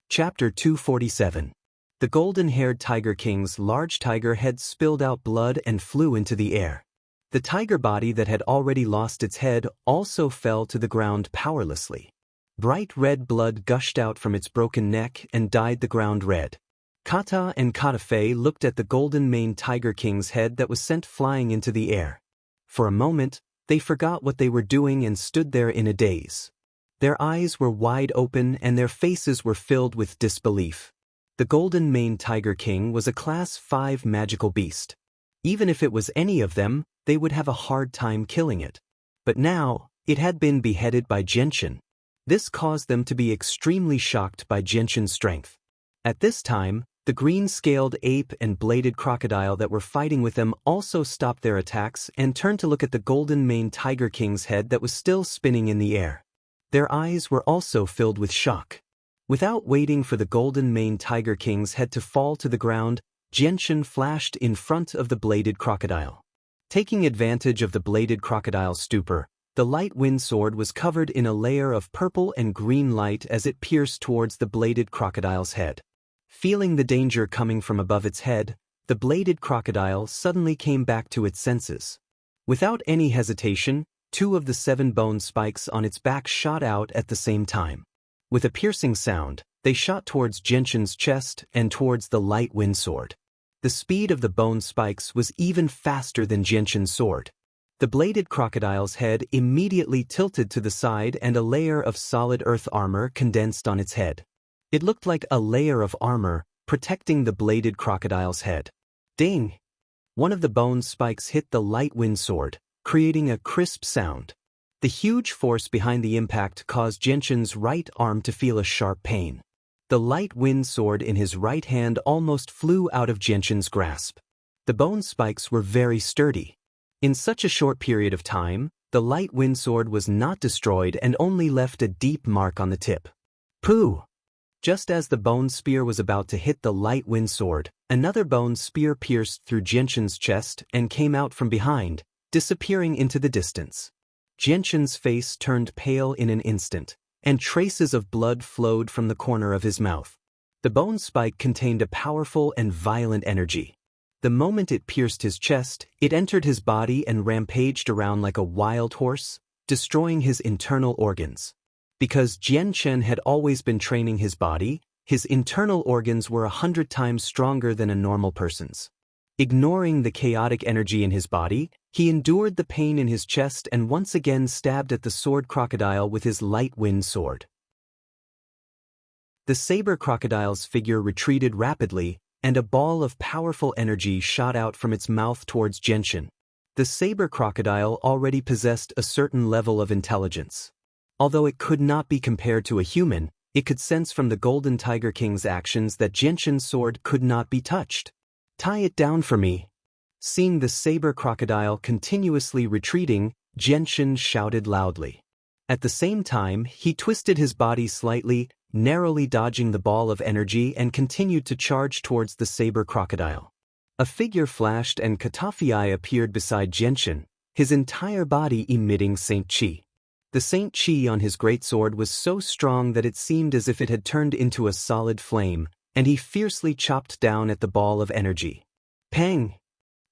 Chapter 247. The golden-haired Tiger King's large tiger head spilled out blood and flew into the air. The tiger body that had already lost its head also fell to the ground powerlessly. Bright red blood gushed out from its broken neck and dyed the ground red. Kata and Katafei looked at the golden-maned Tiger King's head that was sent flying into the air. For a moment, they forgot what they were doing and stood there in a daze. Their eyes were wide open and their faces were filled with disbelief. The golden-maned Tiger King was a Class 5 magical beast. Even if it was any of them, they would have a hard time killing it. But now, it had been beheaded by Genshin. This caused them to be extremely shocked by Genshin's strength. At this time, the green-scaled ape and bladed crocodile that were fighting with them also stopped their attacks and turned to look at the golden-maned Tiger King's head that was still spinning in the air. Their eyes were also filled with shock. Without waiting for the golden-maned Tiger King's head to fall to the ground, Genshin flashed in front of the bladed crocodile. Taking advantage of the bladed crocodile's stupor, the light wind sword was covered in a layer of purple and green light as it pierced towards the bladed crocodile's head. Feeling the danger coming from above its head, the bladed crocodile suddenly came back to its senses. Without any hesitation, 2 of the 7 bone spikes on its back shot out at the same time. With a piercing sound, they shot towards Genshin's chest and towards the light wind sword. The speed of the bone spikes was even faster than Genshin's sword. The bladed crocodile's head immediately tilted to the side and a layer of solid earth armor condensed on its head. It looked like a layer of armor protecting the bladed crocodile's head. Ding! One of the bone spikes hit the light wind sword, creating a crisp sound. The huge force behind the impact caused Genshin's right arm to feel a sharp pain. The light wind sword in his right hand almost flew out of Genshin's grasp. The bone spikes were very sturdy. In such a short period of time, the light wind sword was not destroyed and only left a deep mark on the tip. Pooh! Just as the bone spear was about to hit the light wind sword, another bone spear pierced through Genshin's chest and came out from behind, disappearing into the distance. Genshin's face turned pale in an instant, and traces of blood flowed from the corner of his mouth. The bone spike contained a powerful and violent energy. The moment it pierced his chest, it entered his body and rampaged around like a wild horse, destroying his internal organs. Because Genshin had always been training his body, his internal organs were 100 times stronger than a normal person's. Ignoring the chaotic energy in his body, he endured the pain in his chest and once again stabbed at the sword crocodile with his light wind sword. The saber crocodile's figure retreated rapidly, and a ball of powerful energy shot out from its mouth towards Genshin. The saber crocodile already possessed a certain level of intelligence. Although it could not be compared to a human, it could sense from the Golden Tiger King's actions that Genshin's sword could not be touched. "Tie it down for me." Seeing the saber crocodile continuously retreating, Genshin shouted loudly. At the same time, he twisted his body slightly, narrowly dodging the ball of energy and continued to charge towards the saber crocodile. A figure flashed and Katafei appeared beside Genshin, his entire body emitting Saint Chi. The Saint Chi on his greatsword was so strong that it seemed as if it had turned into a solid flame, and he fiercely chopped down at the ball of energy. Pang!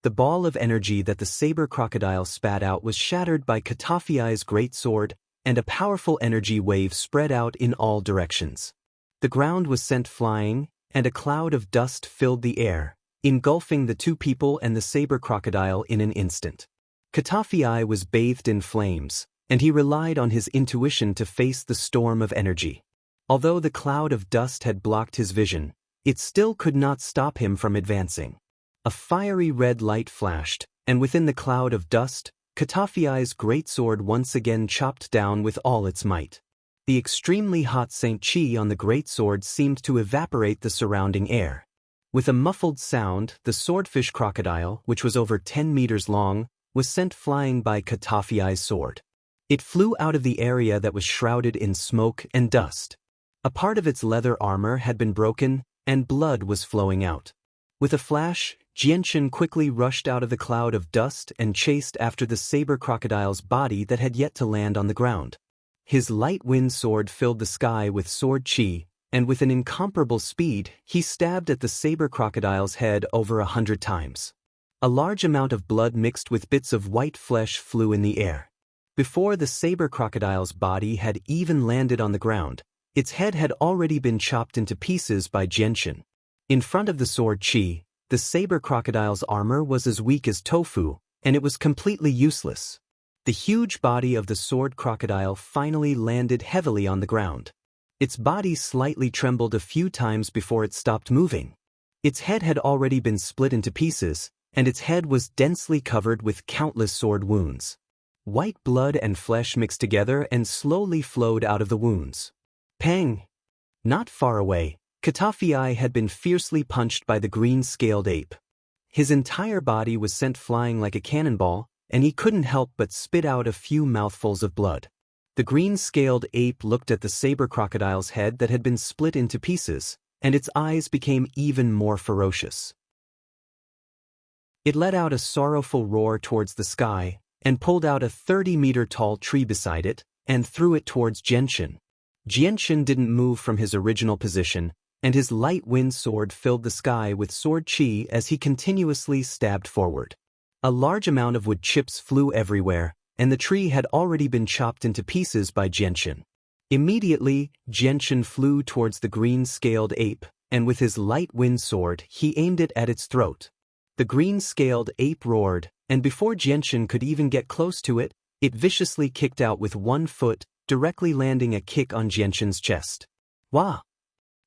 The ball of energy that the saber crocodile spat out was shattered by Katafei's greatsword, and a powerful energy wave spread out in all directions. The ground was sent flying, and a cloud of dust filled the air, engulfing the 2 people and the saber crocodile in an instant. Katafei was bathed in flames, and he relied on his intuition to face the storm of energy. Although the cloud of dust had blocked his vision, it still could not stop him from advancing. A fiery red light flashed, and within the cloud of dust, Katafei's greatsword once again chopped down with all its might. The extremely hot Saint Chi on the greatsword seemed to evaporate the surrounding air. With a muffled sound, the swordfish crocodile, which was over 10 meters long, was sent flying by Katafei's sword. It flew out of the area that was shrouded in smoke and dust. A part of its leather armor had been broken, and blood was flowing out. With a flash, Genshin quickly rushed out of the cloud of dust and chased after the saber crocodile's body that had yet to land on the ground. His light wind sword filled the sky with sword chi, and with an incomparable speed, he stabbed at the saber crocodile's head over 100 times. A large amount of blood mixed with bits of white flesh flew in the air. Before the saber crocodile's body had even landed on the ground, its head had already been chopped into pieces by Xianxia. In front of the sword Qi, the saber crocodile's armor was as weak as tofu, and it was completely useless. The huge body of the sword crocodile finally landed heavily on the ground. Its body slightly trembled a few times before it stopped moving. Its head had already been split into pieces, and its head was densely covered with countless sword wounds. White blood and flesh mixed together and slowly flowed out of the wounds. Pang! Not far away, Katafi had been fiercely punched by the green-scaled ape. His entire body was sent flying like a cannonball, and he couldn't help but spit out a few mouthfuls of blood. The green-scaled ape looked at the saber crocodile's head that had been split into pieces, and its eyes became even more ferocious. It let out a sorrowful roar towards the sky, and pulled out a 30-meter-tall tree beside it, and threw it towards Xianxia. Xianxia didn't move from his original position, and his light wind sword filled the sky with sword Qi as he continuously stabbed forward. A large amount of wood chips flew everywhere, and the tree had already been chopped into pieces by Xianxia. Immediately, Xianxia flew towards the green-scaled ape, and with his light wind sword he aimed it at its throat. The green-scaled ape roared, and before Xianxia could even get close to it, it viciously kicked out with one foot, directly landing a kick on Xianxia's chest. Wah!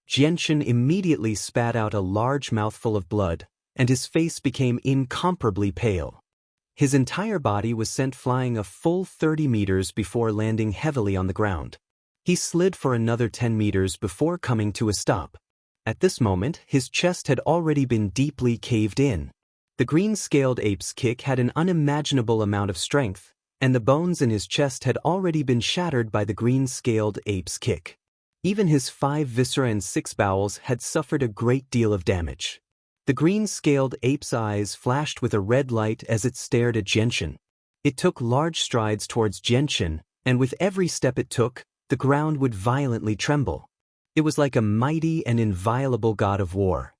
Xianxia immediately spat out a large mouthful of blood, and his face became incomparably pale. His entire body was sent flying a full 30 meters before landing heavily on the ground. He slid for another 10 meters before coming to a stop. At this moment, his chest had already been deeply caved in. The green-scaled ape's kick had an unimaginable amount of strength, and the bones in his chest had already been shattered by the green-scaled ape's kick. Even his 5 viscera and 6 bowels had suffered a great deal of damage. The green-scaled ape's eyes flashed with a red light as it stared at Xianxia. It took large strides towards Xianxia, and with every step it took, the ground would violently tremble. It was like a mighty and inviolable god of war.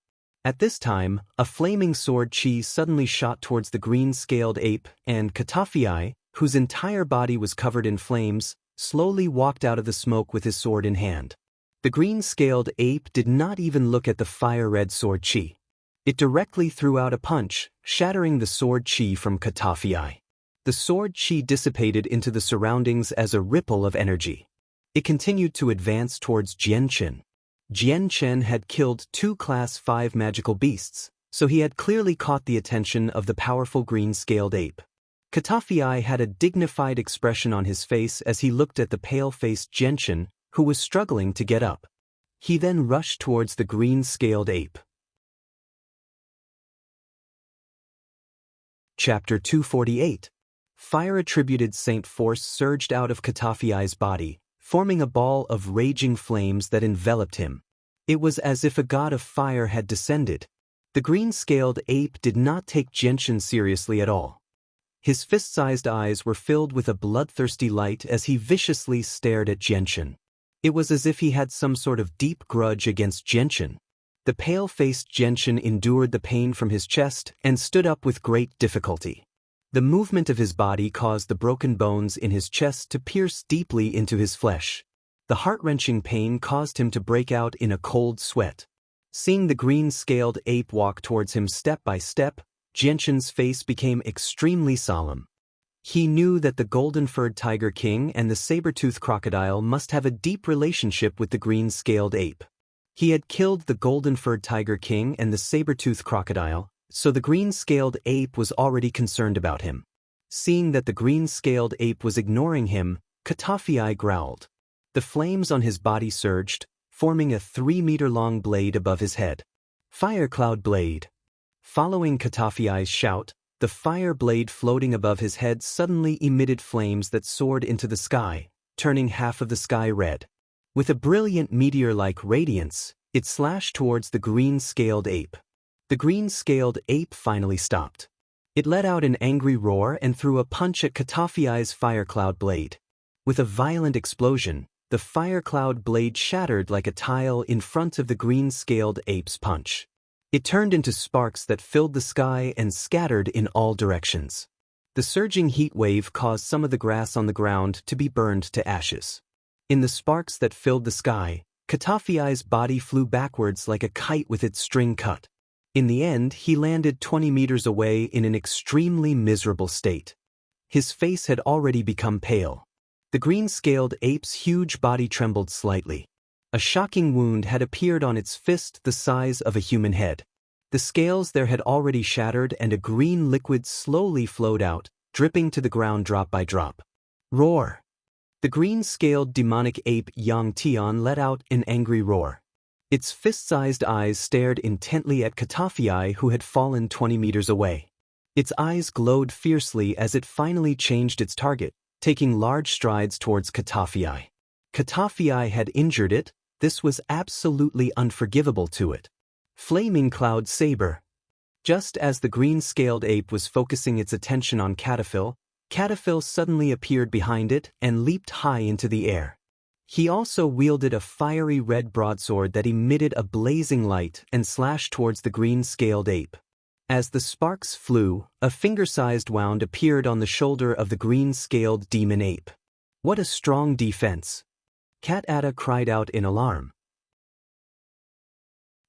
At this time, a flaming sword Qi suddenly shot towards the green-scaled ape, and Katafi, whose entire body was covered in flames, slowly walked out of the smoke with his sword in hand. The green-scaled ape did not even look at the fire-red sword Qi. It directly threw out a punch, shattering the sword Qi from Katafi. The sword Qi dissipated into the surroundings as a ripple of energy. It continued to advance towards Xianxia. Xianxia had killed 2 Class 5 magical beasts, so he had clearly caught the attention of the powerful green-scaled ape. Katafi had a dignified expression on his face as he looked at the pale-faced Xianxia, who was struggling to get up. He then rushed towards the green-scaled ape. Chapter 248. Fire-attributed Saint Force surged out of Katafi's body, forming a ball of raging flames that enveloped him. It was as if a god of fire had descended. The green-scaled ape did not take Xianxia seriously at all. His fist-sized eyes were filled with a bloodthirsty light as he viciously stared at Xianxia. It was as if he had some sort of deep grudge against Xianxia. The pale-faced Xianxia endured the pain from his chest and stood up with great difficulty. The movement of his body caused the broken bones in his chest to pierce deeply into his flesh. The heart-wrenching pain caused him to break out in a cold sweat. Seeing the green-scaled ape walk towards him step by step, Xianxia's face became extremely solemn. He knew that the golden-furred tiger king and the saber-toothed crocodile must have a deep relationship with the green-scaled ape. He had killed the golden-furred tiger king and the saber-toothed crocodile, so the green-scaled ape was already concerned about him. Seeing that the green-scaled ape was ignoring him, Katafi growled. The flames on his body surged, forming a 3-meter-long blade above his head. Fire Cloud Blade. Following Katafi's shout, the fire blade floating above his head suddenly emitted flames that soared into the sky, turning half of the sky red. With a brilliant meteor-like radiance, it slashed towards the green-scaled ape. The green-scaled ape finally stopped. It let out an angry roar and threw a punch at Katafi's fire cloud blade. With a violent explosion, The fire cloud blade shattered like a tile in front of the green-scaled ape's punch. It turned into sparks that filled the sky and scattered in all directions. The surging heat wave caused some of the grass on the ground to be burned to ashes. In the sparks that filled the sky, Katafiai's body flew backwards like a kite with its string cut. In the end, he landed 20 meters away in an extremely miserable state. His face had already become pale. The green-scaled ape's huge body trembled slightly. A shocking wound had appeared on its fist the size of a human head. The scales there had already shattered and a green liquid slowly flowed out, dripping to the ground drop by drop. Roar! The green-scaled demonic ape Xianxia let out an angry roar. Its fist-sized eyes stared intently at Katafiai, who had fallen 20 meters away. Its eyes glowed fiercely as it finally changed its target, taking large strides towards Katafiai. Katafiai had injured it. This was absolutely unforgivable to it. Flaming Cloud Saber. Just as the green-scaled ape was focusing its attention on Cataphyl suddenly appeared behind it and leaped high into the air. He also wielded a fiery red broadsword that emitted a blazing light and slashed towards the green-scaled ape. As the sparks flew, a finger-sized wound appeared on the shoulder of the green-scaled demon ape. What a strong defense! Cat-Ada cried out in alarm.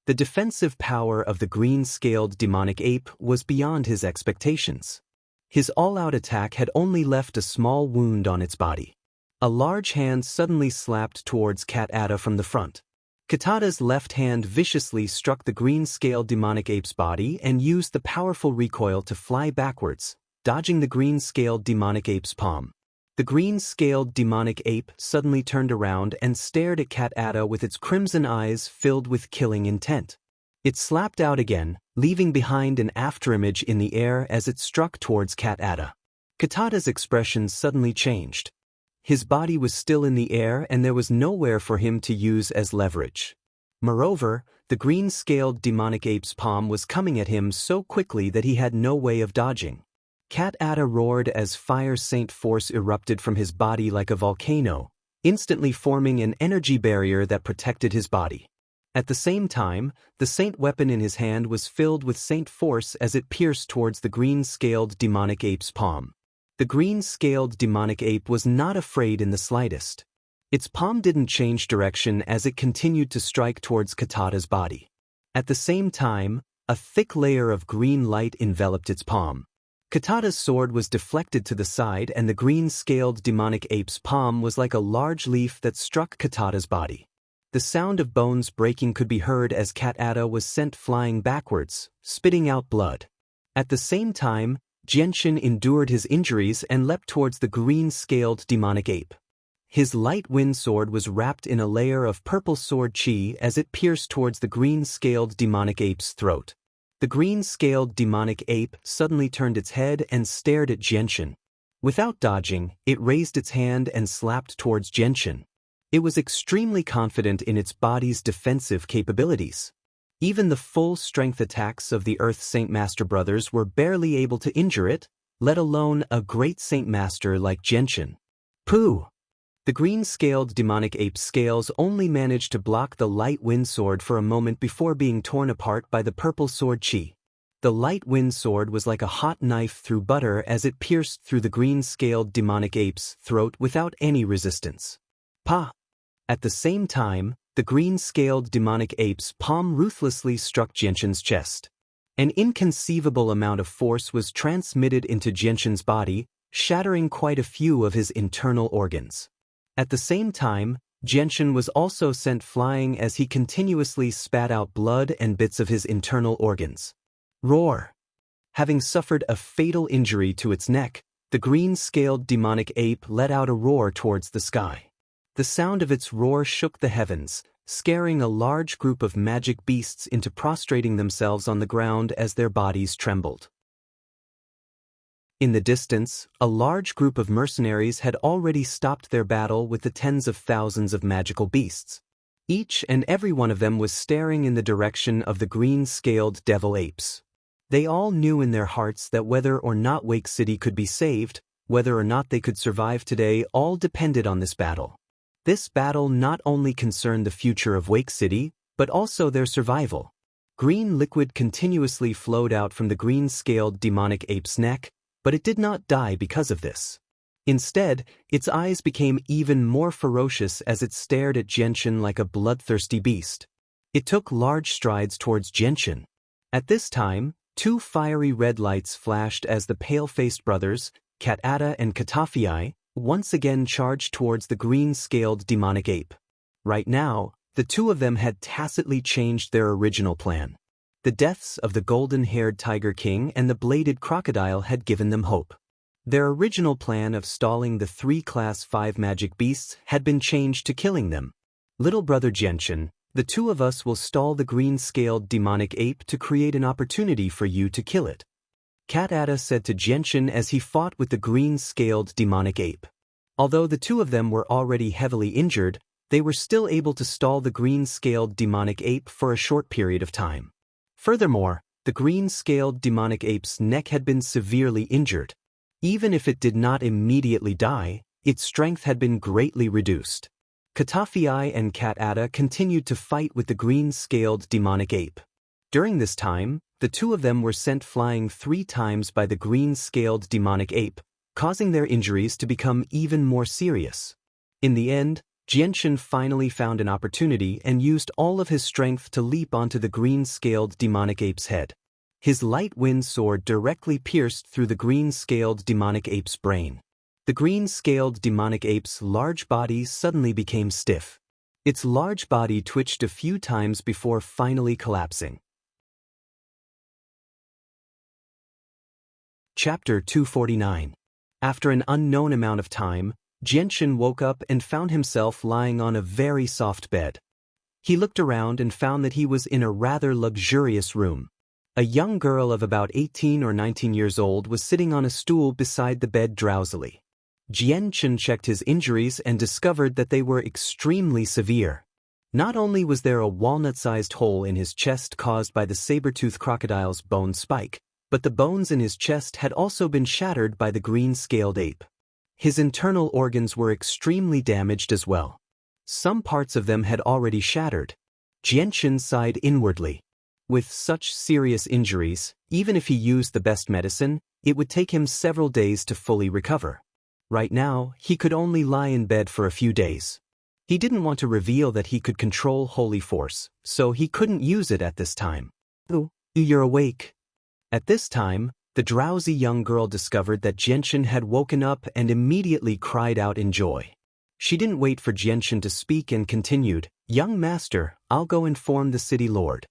The defensive power of the green-scaled demonic ape was beyond his expectations. His all-out attack had only left a small wound on its body. A large hand suddenly slapped towards Cat-Ada from the front. Cat-Ada's left hand viciously struck the green-scaled demonic ape's body and used the powerful recoil to fly backwards, dodging the green-scaled demonic ape's palm. The green-scaled demonic ape suddenly turned around and stared at Cat-Ada with its crimson eyes filled with killing intent. It slapped out again, leaving behind an afterimage in the air as it struck towards Cat-Ada. Cat-Ada's expression suddenly changed. His body was still in the air and there was nowhere for him to use as leverage. Moreover, the green-scaled demonic ape's palm was coming at him so quickly that he had no way of dodging. Cat-Ada roared as fire saint force erupted from his body like a volcano, instantly forming an energy barrier that protected his body. At the same time, the saint weapon in his hand was filled with saint force as it pierced towards the green-scaled demonic ape's palm. The green-scaled demonic ape was not afraid in the slightest. Its palm didn't change direction as it continued to strike towards Cat-Ada's body. At the same time, a thick layer of green light enveloped its palm. Cat-Ada's sword was deflected to the side and the green-scaled demonic ape's palm was like a large leaf that struck Cat-Ada's body. The sound of bones breaking could be heard as Cat-Ada was sent flying backwards, spitting out blood. At the same time, Xianxia endured his injuries and leapt towards the green-scaled demonic ape. His light wind sword was wrapped in a layer of purple sword chi as it pierced towards the green-scaled demonic ape's throat. The green-scaled demonic ape suddenly turned its head and stared at Xianxia. Without dodging, it raised its hand and slapped towards Xianxia. It was extremely confident in its body's defensive capabilities. Even the full-strength attacks of the Earth Saint Master brothers were barely able to injure it, let alone a great Saint Master like Xianxia. Pooh! The green-scaled demonic ape's scales only managed to block the light wind sword for a moment before being torn apart by the purple sword chi. The light wind sword was like a hot knife through butter as it pierced through the green-scaled demonic ape's throat without any resistance. Pa! At the same time, the green-scaled demonic ape's palm ruthlessly struck Xianxia's chest. An inconceivable amount of force was transmitted into Xianxia's body, shattering quite a few of his internal organs. At the same time, Xianxia was also sent flying as he continuously spat out blood and bits of his internal organs. Roar! Having suffered a fatal injury to its neck, the green-scaled demonic ape let out a roar towards the sky. The sound of its roar shook the heavens, scaring a large group of magic beasts into prostrating themselves on the ground as their bodies trembled. In the distance, a large group of mercenaries had already stopped their battle with the tens of thousands of magical beasts. Each and every one of them was staring in the direction of the green-scaled devil apes. They all knew in their hearts that whether or not Wake City could be saved, whether or not they could survive today, all depended on this battle. This battle not only concerned the future of Wake City, but also their survival. Green liquid continuously flowed out from the green-scaled demonic ape's neck, but it did not die because of this. Instead, its eyes became even more ferocious as it stared at Xianxia like a bloodthirsty beast. It took large strides towards Xianxia. At this time, two fiery red lights flashed as the pale-faced brothers, Cat-Ada and Katafii, once again charged towards the green-scaled demonic ape. Right now, the two of them had tacitly changed their original plan. The deaths of the golden-haired Tiger King and the bladed crocodile had given them hope. Their original plan of stalling the 3 Class 5 magic beasts had been changed to killing them. Little brother Xianxia, the two of us will stall the green-scaled demonic ape to create an opportunity for you to kill it. Cat-Ada said to Xianxia as he fought with the green-scaled demonic ape. Although the two of them were already heavily injured, they were still able to stall the green-scaled demonic ape for a short period of time. Furthermore, the green-scaled demonic ape's neck had been severely injured. Even if it did not immediately die, its strength had been greatly reduced. Katafii and Cat-Ada continued to fight with the green-scaled demonic ape. During this time, the two of them were sent flying 3 times by the green-scaled demonic ape, causing their injuries to become even more serious. In the end, Xianxia finally found an opportunity and used all of his strength to leap onto the green-scaled demonic ape's head. His light wind sword directly pierced through the green-scaled demonic ape's brain. The green-scaled demonic ape's large body suddenly became stiff. Its large body twitched a few times before finally collapsing. Chapter 249. After an unknown amount of time, Xianxia woke up and found himself lying on a very soft bed. He looked around and found that he was in a rather luxurious room. A young girl of about 18 or 19 years old was sitting on a stool beside the bed drowsily. Xianxia checked his injuries and discovered that they were extremely severe. Not only was there a walnut-sized hole in his chest caused by the saber-toothed crocodile's bone spike, but the bones in his chest had also been shattered by the green-scaled ape. His internal organs were extremely damaged as well. Some parts of them had already shattered. Xianxia sighed inwardly. With such serious injuries, even if he used the best medicine, it would take him several days to fully recover. Right now, he could only lie in bed for a few days. He didn't want to reveal that he could control holy force, so he couldn't use it at this time. "Oh, you're awake." At this time, the drowsy young girl discovered that Xianxia had woken up and immediately cried out in joy. She didn't wait for Xianxia to speak and continued, "Young master, I'll go inform the city lord."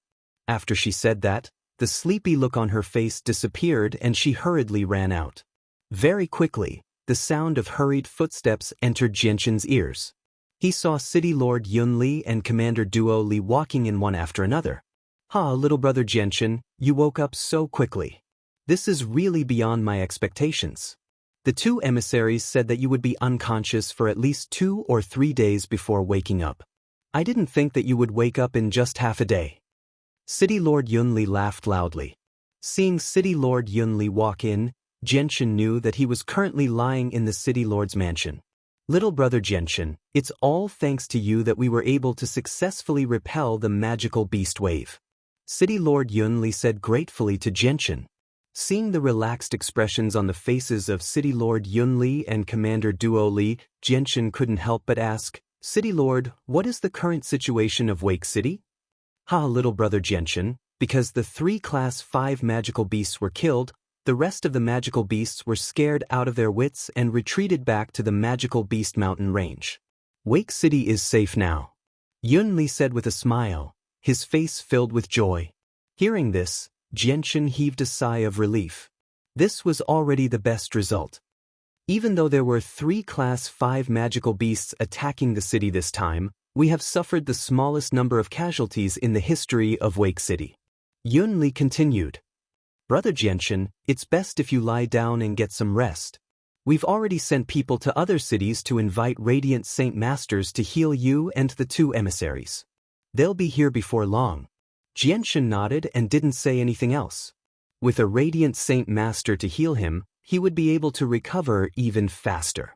After she said that, the sleepy look on her face disappeared and she hurriedly ran out. Very quickly, the sound of hurried footsteps entered Xianxia's ears. He saw City Lord Yunli and Commander Duo Li walking in one after another. "Ha, little brother Xianxia, you woke up so quickly. This is really beyond my expectations." The two emissaries said that you would be unconscious for at least 2 or 3 days before waking up. I didn't think that you would wake up in just half a day. City Lord Yunli laughed loudly. Seeing City Lord Yunli walk in, Xianxia knew that he was currently lying in the City Lord's mansion. "Little brother Xianxia, it's all thanks to you that we were able to successfully repel the magical beast wave." City Lord Yunli said gratefully to Xianxia. Seeing the relaxed expressions on the faces of City Lord Yunli and Commander Duo Li, Xianxia couldn't help but ask, "City Lord, what is the current situation of Wake City?" "Ha, little brother Xianxia, because the 3 Class 5 magical beasts were killed, the rest of the magical beasts were scared out of their wits and retreated back to the magical beast mountain range. Wake City is safe now," Yunli said with a smile, his face filled with joy. Hearing this, Xianxia heaved a sigh of relief. This was already the best result. Even though there were 3 Class 5 magical beasts attacking the city this time, we have suffered the smallest number of casualties in the history of Wake City. Yunli continued. "Brother Xianxia, it's best if you lie down and get some rest. We've already sent people to other cities to invite Radiant Saint Masters to heal you and the 2 emissaries. They'll be here before long." Xianxia nodded and didn't say anything else. With a Radiant Saint Master to heal him, he would be able to recover even faster.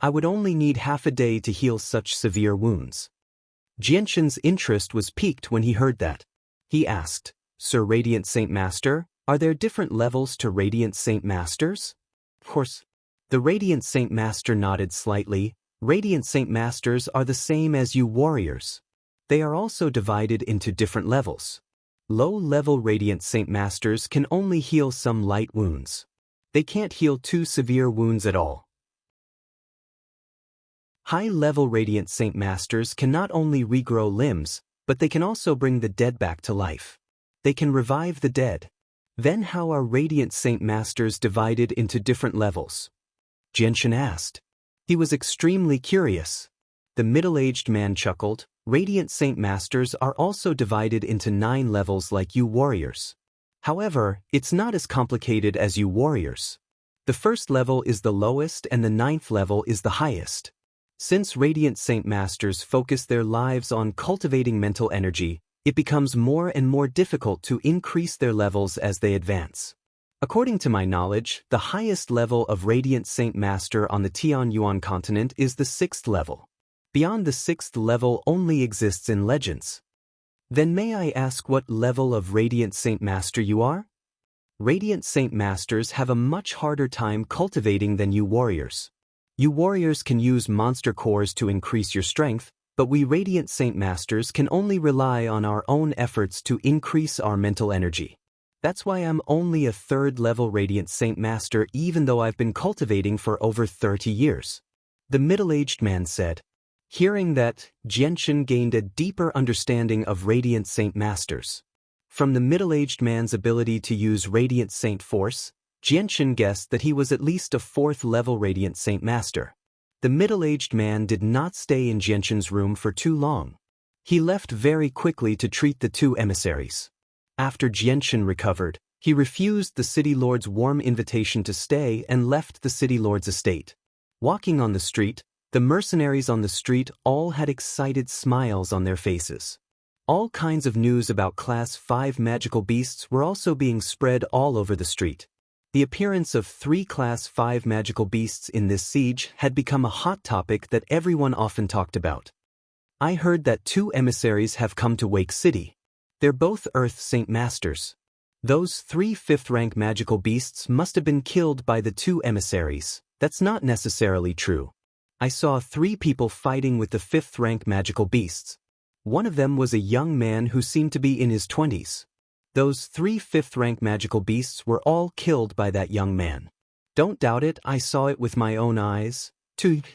I would only need half a day to heal such severe wounds. Xianxian's interest was piqued when he heard that. He asked, Sir Radiant Saint Master, are there different levels to Radiant Saint Masters? Of course. The Radiant Saint Master nodded slightly. Radiant Saint Masters are the same as you warriors. They are also divided into different levels. Low-level Radiant Saint Masters can only heal some light wounds. They can't heal too severe wounds at all. High-level Radiant Saint Masters can not only regrow limbs, but they can also bring the dead back to life. They can revive the dead. Then how are Radiant Saint Masters divided into different levels? Xianxian asked. He was extremely curious. The middle-aged man chuckled. Radiant Saint Masters are also divided into 9 levels like you warriors. However, it's not as complicated as you warriors. The first level is the lowest and the 9th level is the highest. Since Radiant Saint Masters focus their lives on cultivating mental energy, it becomes more and more difficult to increase their levels as they advance. According to my knowledge, the highest level of Radiant Saint Master on the Tianyuan continent is the 6th level. Beyond the 6th level only exists in legends. Then may I ask what level of Radiant Saint Master you are? Radiant Saint Masters have a much harder time cultivating than you warriors. You warriors can use monster cores to increase your strength, but we Radiant Saint Masters can only rely on our own efforts to increase our mental energy. That's why I'm only a 3rd level Radiant Saint Master even though I've been cultivating for over 30 years. The middle-aged man said. Hearing that, Xianxian gained a deeper understanding of Radiant Saint Masters. From the middle-aged man's ability to use Radiant Saint Force, Xianxian guessed that he was at least a 4th level Radiant Saint Master. The middle-aged man did not stay in Xianxian's room for too long. He left very quickly to treat the 2 emissaries. After Xianxian recovered, he refused the city lord's warm invitation to stay and left the city lord's estate. Walking on the street, the mercenaries on the street all had excited smiles on their faces. All kinds of news about Class 5 magical beasts were also being spread all over the street. The appearance of 3 Class 5 magical beasts in this siege had become a hot topic that everyone often talked about. I heard that 2 emissaries have come to Wake City. They're both Earth Saint Masters. Those 3 5th-rank magical beasts must have been killed by the 2 emissaries. That's not necessarily true. I saw 3 people fighting with the 5th-rank magical beasts. One of them was a young man who seemed to be in his 20s. Those 3 5th-rank magical beasts were all killed by that young man. Don't doubt it, I saw it with my own eyes.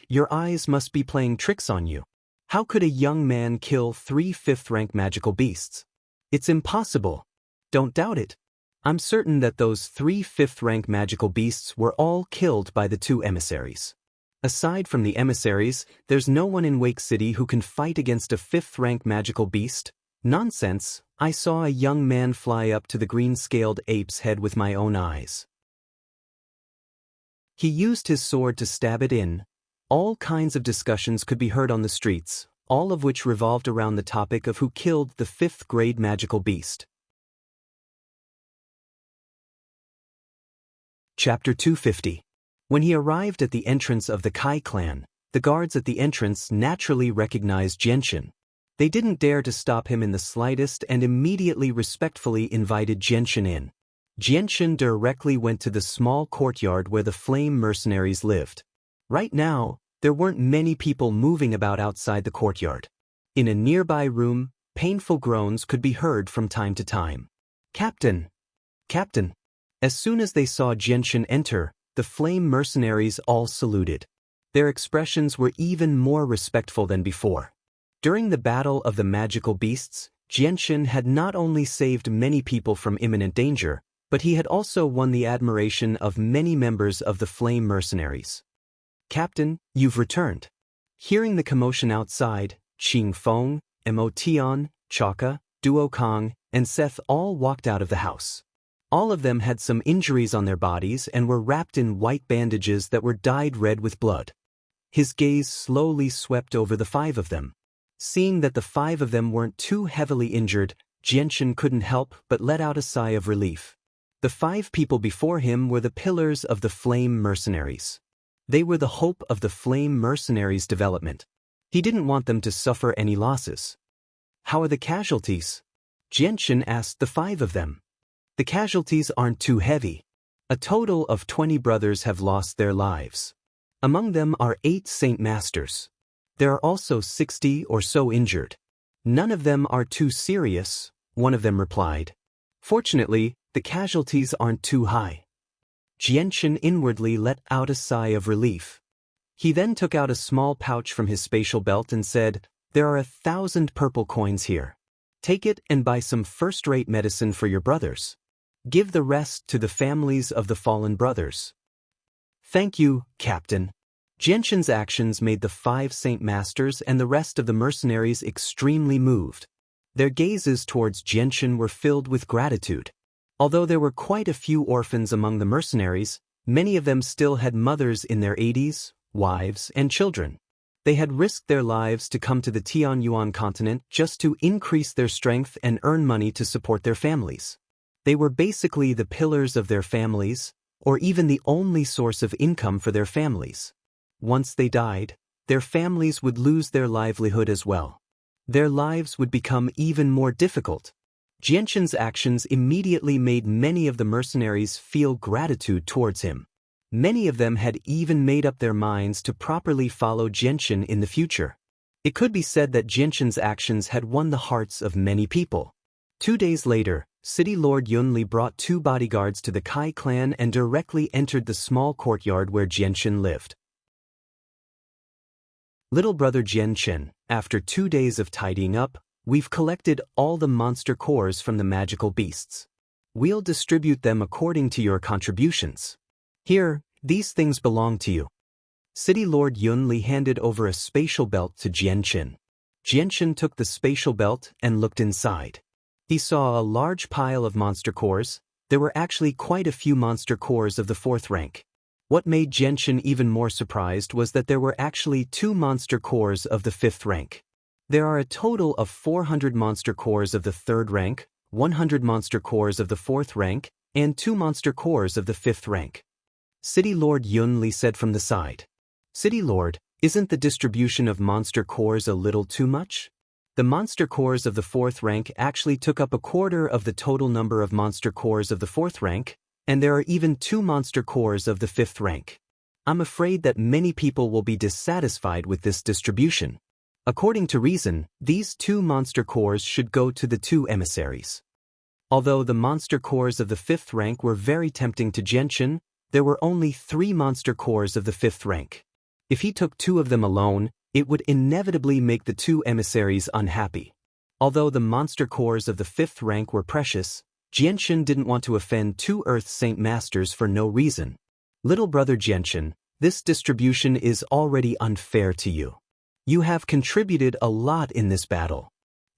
Your eyes must be playing tricks on you. How could a young man kill 3 5th-rank magical beasts? It's impossible. Don't doubt it. I'm certain that those 3 5th-rank magical beasts were all killed by the 2 emissaries. Aside from the emissaries, there's no one in Wake City who can fight against a 5th-rank magical beast. Nonsense, I saw a young man fly up to the green-scaled ape's head with my own eyes. He used his sword to stab it in. All kinds of discussions could be heard on the streets, all of which revolved around the topic of who killed the 5th-grade magical beast. Chapter 250. When he arrived at the entrance of the Kai clan, the guards at the entrance naturally recognized Xianxian. They didn't dare to stop him in the slightest and immediately respectfully invited Xianxian in. Xianxian directly went to the small courtyard where the flame mercenaries lived. Right now, there weren't many people moving about outside the courtyard. In a nearby room, painful groans could be heard from time to time. Captain! Captain! As soon as they saw Xianxian enter, the flame mercenaries all saluted. Their expressions were even more respectful than before. During the battle of the magical beasts, Xianxian had not only saved many people from imminent danger, but he had also won the admiration of many members of the flame mercenaries. Captain, you've returned. Hearing the commotion outside, Qing Feng, Mo Tian, Chaka, Duo Kong, and Seth all walked out of the house. All of them had some injuries on their bodies and were wrapped in white bandages that were dyed red with blood. His gaze slowly swept over the 5 of them. Seeing that the 5 of them weren't too heavily injured, Xianxian couldn't help but let out a sigh of relief. The 5 people before him were the pillars of the flame mercenaries. They were the hope of the Flame Mercenaries' development. He didn't want them to suffer any losses. How are the casualties? Jianchen asked the 5 of them. The casualties aren't too heavy. A total of 20 brothers have lost their lives. Among them are 8 Saint Masters. There are also 60 or so injured. None of them are too serious, one of them replied. Fortunately, the casualties aren't too high. Jianchen inwardly let out a sigh of relief. He then took out a small pouch from his spatial belt and said, "There are 1,000 purple coins here. Take it and buy some first-rate medicine for your brothers. Give the rest to the families of the fallen brothers." "Thank you, Captain." Jianchen's actions made the 5 Saint Masters and the rest of the mercenaries extremely moved. Their gazes towards Jianchen were filled with gratitude. Although there were quite a few orphans among the mercenaries, many of them still had mothers in their 80s, wives, and children. They had risked their lives to come to the Tianyuan continent just to increase their strength and earn money to support their families. They were basically the pillars of their families, or even the only source of income for their families. Once they died, their families would lose their livelihood as well. Their lives would become even more difficult. Jianchen's actions immediately made many of the mercenaries feel gratitude towards him. Many of them had even made up their minds to properly follow Jianchen in the future. It could be said that Jianchen's actions had won the hearts of many people. 2 days later, City Lord Yunli brought 2 bodyguards to the Kai clan and directly entered the small courtyard where Jianchen lived. Little brother Jianchen, after 2 days of tidying up, we've collected all the monster cores from the magical beasts. We'll distribute them according to your contributions. Here, these things belong to you. City Lord Yunli handed over a spatial belt to Jianchen. Jianchen took the spatial belt and looked inside. He saw a large pile of monster cores. There were actually quite a few monster cores of the 4th rank. What made Jianchen even more surprised was that there were actually 2 monster cores of the 5th rank. There are a total of 400 monster cores of the 3rd rank, 100 monster cores of the 4th rank, and 2 monster cores of the 5th rank. City Lord Yunli said from the side. City Lord, isn't the distribution of monster cores a little too much? The monster cores of the 4th rank actually took up a quarter of the total number of monster cores of the 4th rank, and there are even 2 monster cores of the 5th rank. I'm afraid that many people will be dissatisfied with this distribution. According to reason, these 2 monster cores should go to the 2 emissaries. Although the monster cores of the 5th rank were very tempting to Jianchen, there were only 3 monster cores of the 5th rank. If he took 2 of them alone, it would inevitably make the 2 emissaries unhappy. Although the monster cores of the 5th rank were precious, Jianchen didn't want to offend 2 Earth Saint Masters for no reason. Little brother Jianchen, this distribution is already unfair to you. You have contributed a lot in this battle.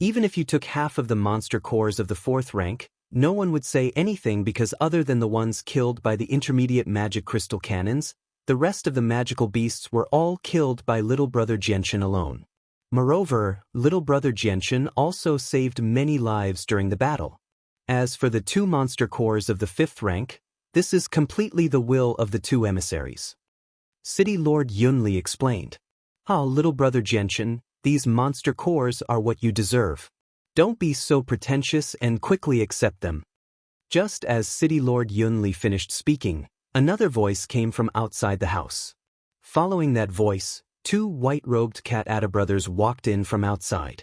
Even if you took half of the monster cores of the 4th rank, no one would say anything because other than the ones killed by the intermediate magic crystal cannons, the rest of the magical beasts were all killed by little brother Jianchen alone. Moreover, little brother Jianchen also saved many lives during the battle. As for the 2 monster cores of the 5th rank, this is completely the will of the 2 emissaries. City Lord Yunli explained. Ah, little brother Jianchen, these monster cores are what you deserve. Don't be so pretentious and quickly accept them. Just as City Lord Yunli finished speaking, another voice came from outside the house. Following that voice, 2 white-robed Cat Ada brothers walked in from outside.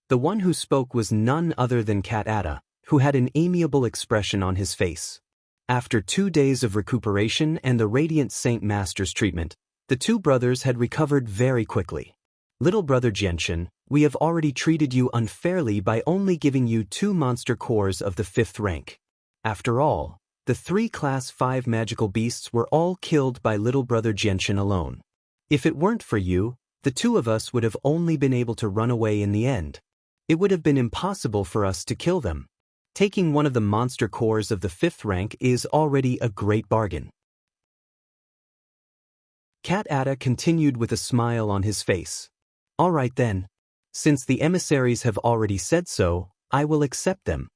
The one who spoke was none other than Cat Ada, who had an amiable expression on his face. After 2 days of recuperation and the Radiant Saint Master's treatment, the 2 brothers had recovered very quickly. Little brother Jianchen, we have already treated you unfairly by only giving you 2 monster cores of the 5th rank. After all, the 3 Class 5 magical beasts were all killed by little brother Jianchen alone. If it weren't for you, the 2 of us would have only been able to run away in the end. It would have been impossible for us to kill them. Taking one of the monster cores of the 5th rank is already a great bargain. Cat Ada continued with a smile on his face. All right then. Since the emissaries have already said so, I will accept them.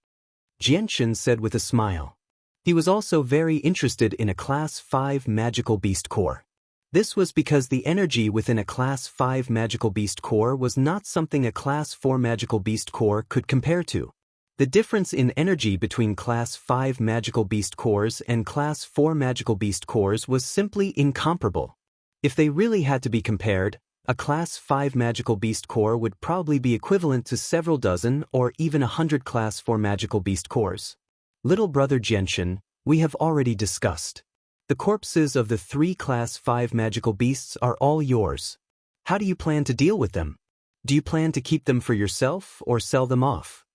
Jianchen said with a smile. He was also very interested in a Class 5 magical beast core. This was because the energy within a Class 5 magical beast core was not something a Class 4 magical beast core could compare to. The difference in energy between Class 5 magical beast cores and Class 4 magical beast cores was simply incomparable. If they really had to be compared, a Class 5 magical beast core would probably be equivalent to several dozen or even 100 Class 4 magical beast cores. Little brother Jianchen, we have already discussed. The corpses of the 3 Class 5 magical beasts are all yours. How do you plan to deal with them? Do you plan to keep them for yourself or sell them off?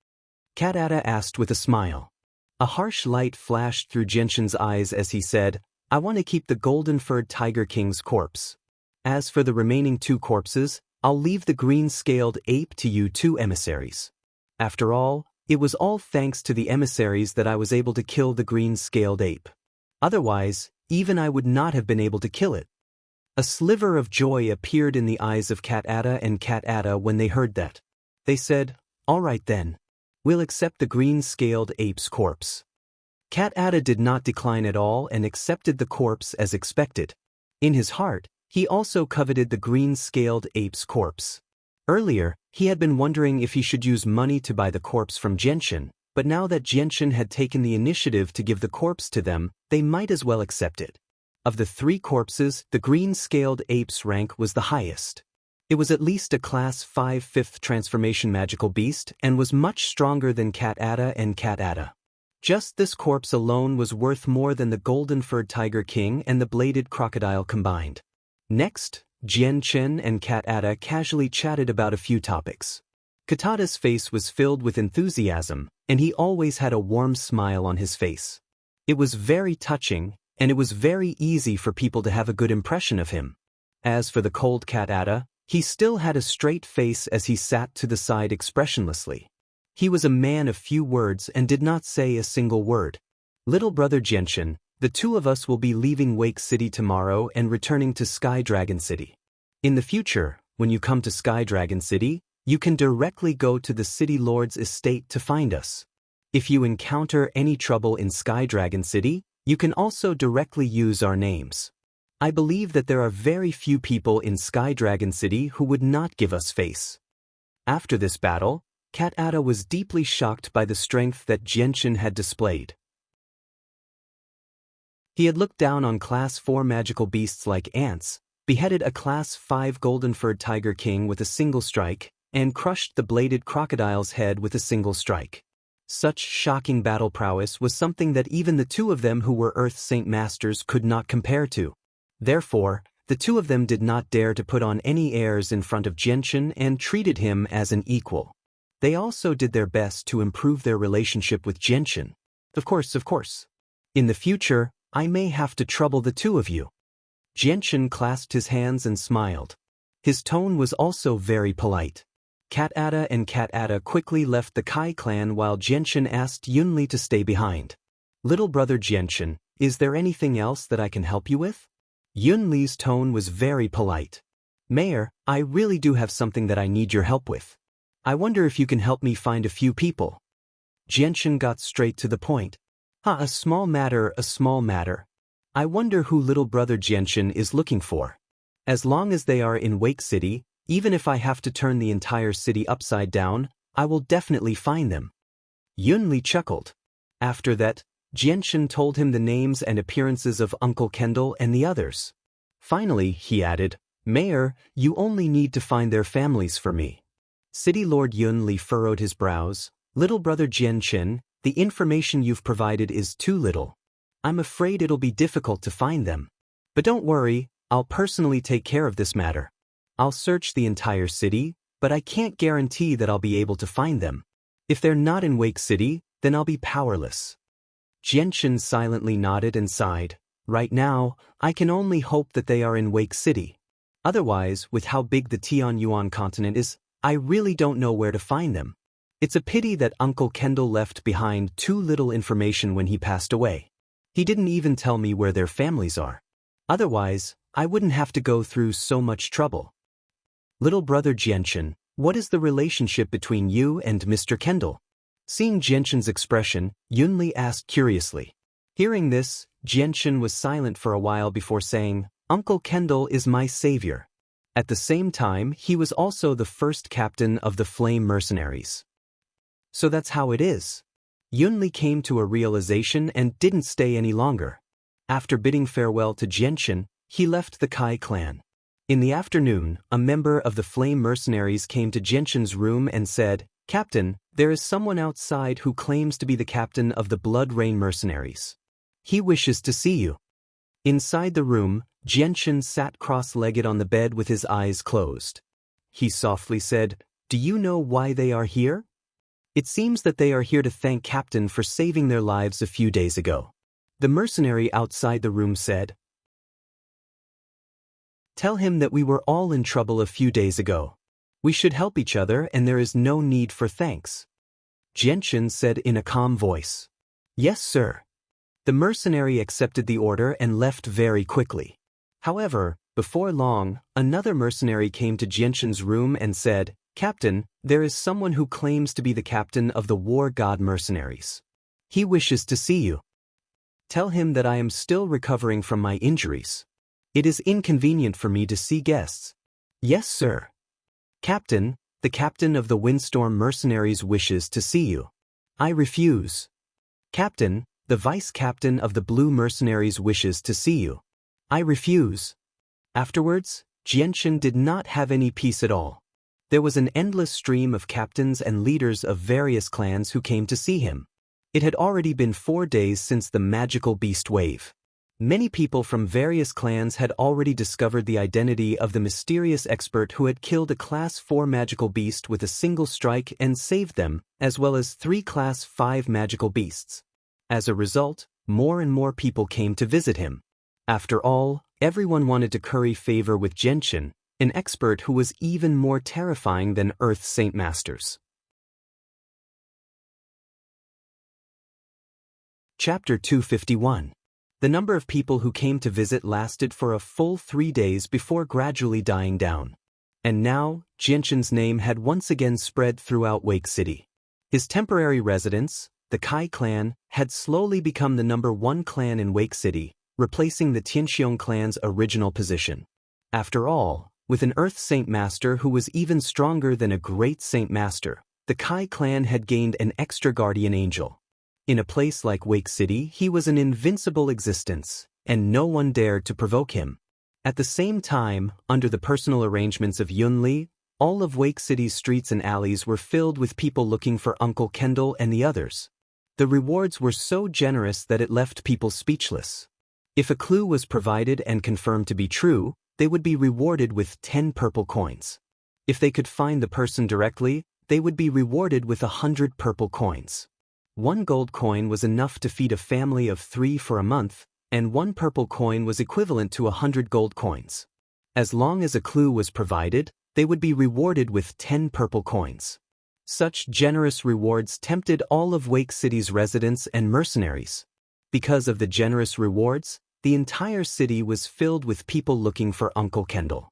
Cat Ada asked with a smile. A harsh light flashed through Jianchen's eyes as he said, I want to keep the golden-furred Tiger King's corpse. As for the remaining 2 corpses, I'll leave the green-scaled ape to you 2 emissaries. After all, it was all thanks to the emissaries that I was able to kill the green-scaled ape. Otherwise, even I would not have been able to kill it. A sliver of joy appeared in the eyes of Cat Ada and Cat Ada when they heard that. They said, all right then. We'll accept the green-scaled ape's corpse. Cat Ada did not decline at all and accepted the corpse as expected. In his heart, he also coveted the green-scaled ape's corpse. Earlier, he had been wondering if he should use money to buy the corpse from Jianchen, but now that Jianchen had taken the initiative to give the corpse to them, they might as well accept it. Of the 3 corpses, the green-scaled ape's rank was the highest. It was at least a Class 5 5th transformation magical beast and was much stronger than Cat Ada and Cat Ada. Just this corpse alone was worth more than the golden-furred Tiger King and the bladed crocodile combined. Next, Jianchen and Cat Ada casually chatted about a few topics. Katada's face was filled with enthusiasm, and he always had a warm smile on his face. It was very touching, and it was very easy for people to have a good impression of him. As for the cold Cat Ada, he still had a straight face as he sat to the side expressionlessly. He was a man of few words and did not say a single word. Little brother Jianchen, the 2 of us will be leaving Wake City tomorrow and returning to Sky Dragon City. In the future, when you come to Sky Dragon City, you can directly go to the City Lord's estate to find us. If you encounter any trouble in Sky Dragon City, you can also directly use our names. I believe that there are very few people in Sky Dragon City who would not give us face. After this battle, Cat Ada was deeply shocked by the strength that Jianchen had displayed. He had looked down on Class 4 magical beasts like ants, beheaded a Class 5 golden-furred Tiger King with a single strike, and crushed the bladed crocodile's head with a single strike. Such shocking battle prowess was something that even the 2 of them who were Earth Saint Masters could not compare to. Therefore, the 2 of them did not dare to put on any airs in front of Jianchen and treated him as an equal. They also did their best to improve their relationship with Jianchen. Of course. In the future, I may have to trouble the 2 of you. Jianchen clasped his hands and smiled. His tone was also very polite. Cat Ada and Cat Ada quickly left the Kai clan while Jianchen asked Yunli to stay behind. Little brother Jianchen, is there anything else that I can help you with? Yunli's tone was very polite. Mayor, I really do have something that I need your help with. I wonder if you can help me find a few people. Jianchen got straight to the point. A small matter. I wonder who little brother Jianchen is looking for. As long as they are in Wake City, even if I have to turn the entire city upside down, I will definitely find them. Yunli chuckled. After that, Jianchen told him the names and appearances of Uncle Kendall and the others. Finally, he added, Mayor, you only need to find their families for me. City Lord Yunli furrowed his brows. Little brother Jianchen, the information you've provided is too little. I'm afraid it'll be difficult to find them. But don't worry, I'll personally take care of this matter. I'll search the entire city, but I can't guarantee that I'll be able to find them. If they're not in Wake City, then I'll be powerless. Jianchen silently nodded and sighed. Right now, I can only hope that they are in Wake City. Otherwise, with how big the Tianyuan continent is, I really don't know where to find them. It's a pity that Uncle Kendall left behind too little information when he passed away. He didn't even tell me where their families are. Otherwise, I wouldn't have to go through so much trouble. Little brother Jianchen, what is the relationship between you and Mr. Kendall? Seeing Jianchen's expression, Yunli asked curiously. Hearing this, Jianchen was silent for a while before saying, Uncle Kendall is my savior. At the same time, he was also the first captain of the Flame Mercenaries. So that's how it is. Yunli came to a realization and didn't stay any longer. After bidding farewell to Jianchen, he left the Kai clan. In the afternoon, a member of the Flame Mercenaries came to Jianchen's room and said, "Captain, there is someone outside who claims to be the captain of the Blood Rain Mercenaries. He wishes to see you." Inside the room, Jianchen sat cross-legged on the bed with his eyes closed. He softly said, "Do you know why they are here? It seems that they are here to thank Captain for saving their lives a few days ago." The mercenary outside the room said, "Tell him that we were all in trouble a few days ago. We should help each other and there is no need for thanks." Jianchen said in a calm voice, "Yes, sir." The mercenary accepted the order and left very quickly. However, before long, another mercenary came to Jianchen's room and said, "Captain, there is someone who claims to be the captain of the War God Mercenaries. He wishes to see you. Tell him that I am still recovering from my injuries. It is inconvenient for me to see guests." "Yes, sir." "Captain, the captain of the Windstorm Mercenaries wishes to see you." "I refuse." "Captain, the vice-captain of the Blue Mercenaries wishes to see you." "I refuse." Afterwards, Jianchen did not have any peace at all. There was an endless stream of captains and leaders of various clans who came to see him. It had already been 4 days since the magical beast wave. Many people from various clans had already discovered the identity of the mysterious expert who had killed a Class 4 magical beast with a single strike and saved them, as well as 3 Class 5 magical beasts. As a result, more and more people came to visit him. After all, everyone wanted to curry favor with Jianchen, an expert who was even more terrifying than Earth's Saint Masters. Chapter 251. The number of people who came to visit lasted for a full 3 days before gradually dying down. And now, Jianchen's name had once again spread throughout Wake City. His temporary residence, the Kai clan, had slowly become the #1 clan in Wake City, replacing the Tianxiong clan's original position. After all, with an Earth Saint Master who was even stronger than a great Saint Master, the Kai clan had gained an extra guardian angel. In a place like Wake City, he was an invincible existence, and no one dared to provoke him. At the same time, under the personal arrangements of Yunli, all of Wake City's streets and alleys were filled with people looking for Uncle Kendall and the others. The rewards were so generous that it left people speechless. If a clue was provided and confirmed to be true, they would be rewarded with 10 purple coins. If they could find the person directly, they would be rewarded with 100 purple coins. 1 gold coin was enough to feed a family of 3 for a month, and 1 purple coin was equivalent to 100 gold coins. As long as a clue was provided, they would be rewarded with 10 purple coins. Such generous rewards tempted all of Wake City's residents and mercenaries. Because of the generous rewards, the entire city was filled with people looking for Uncle Kendall.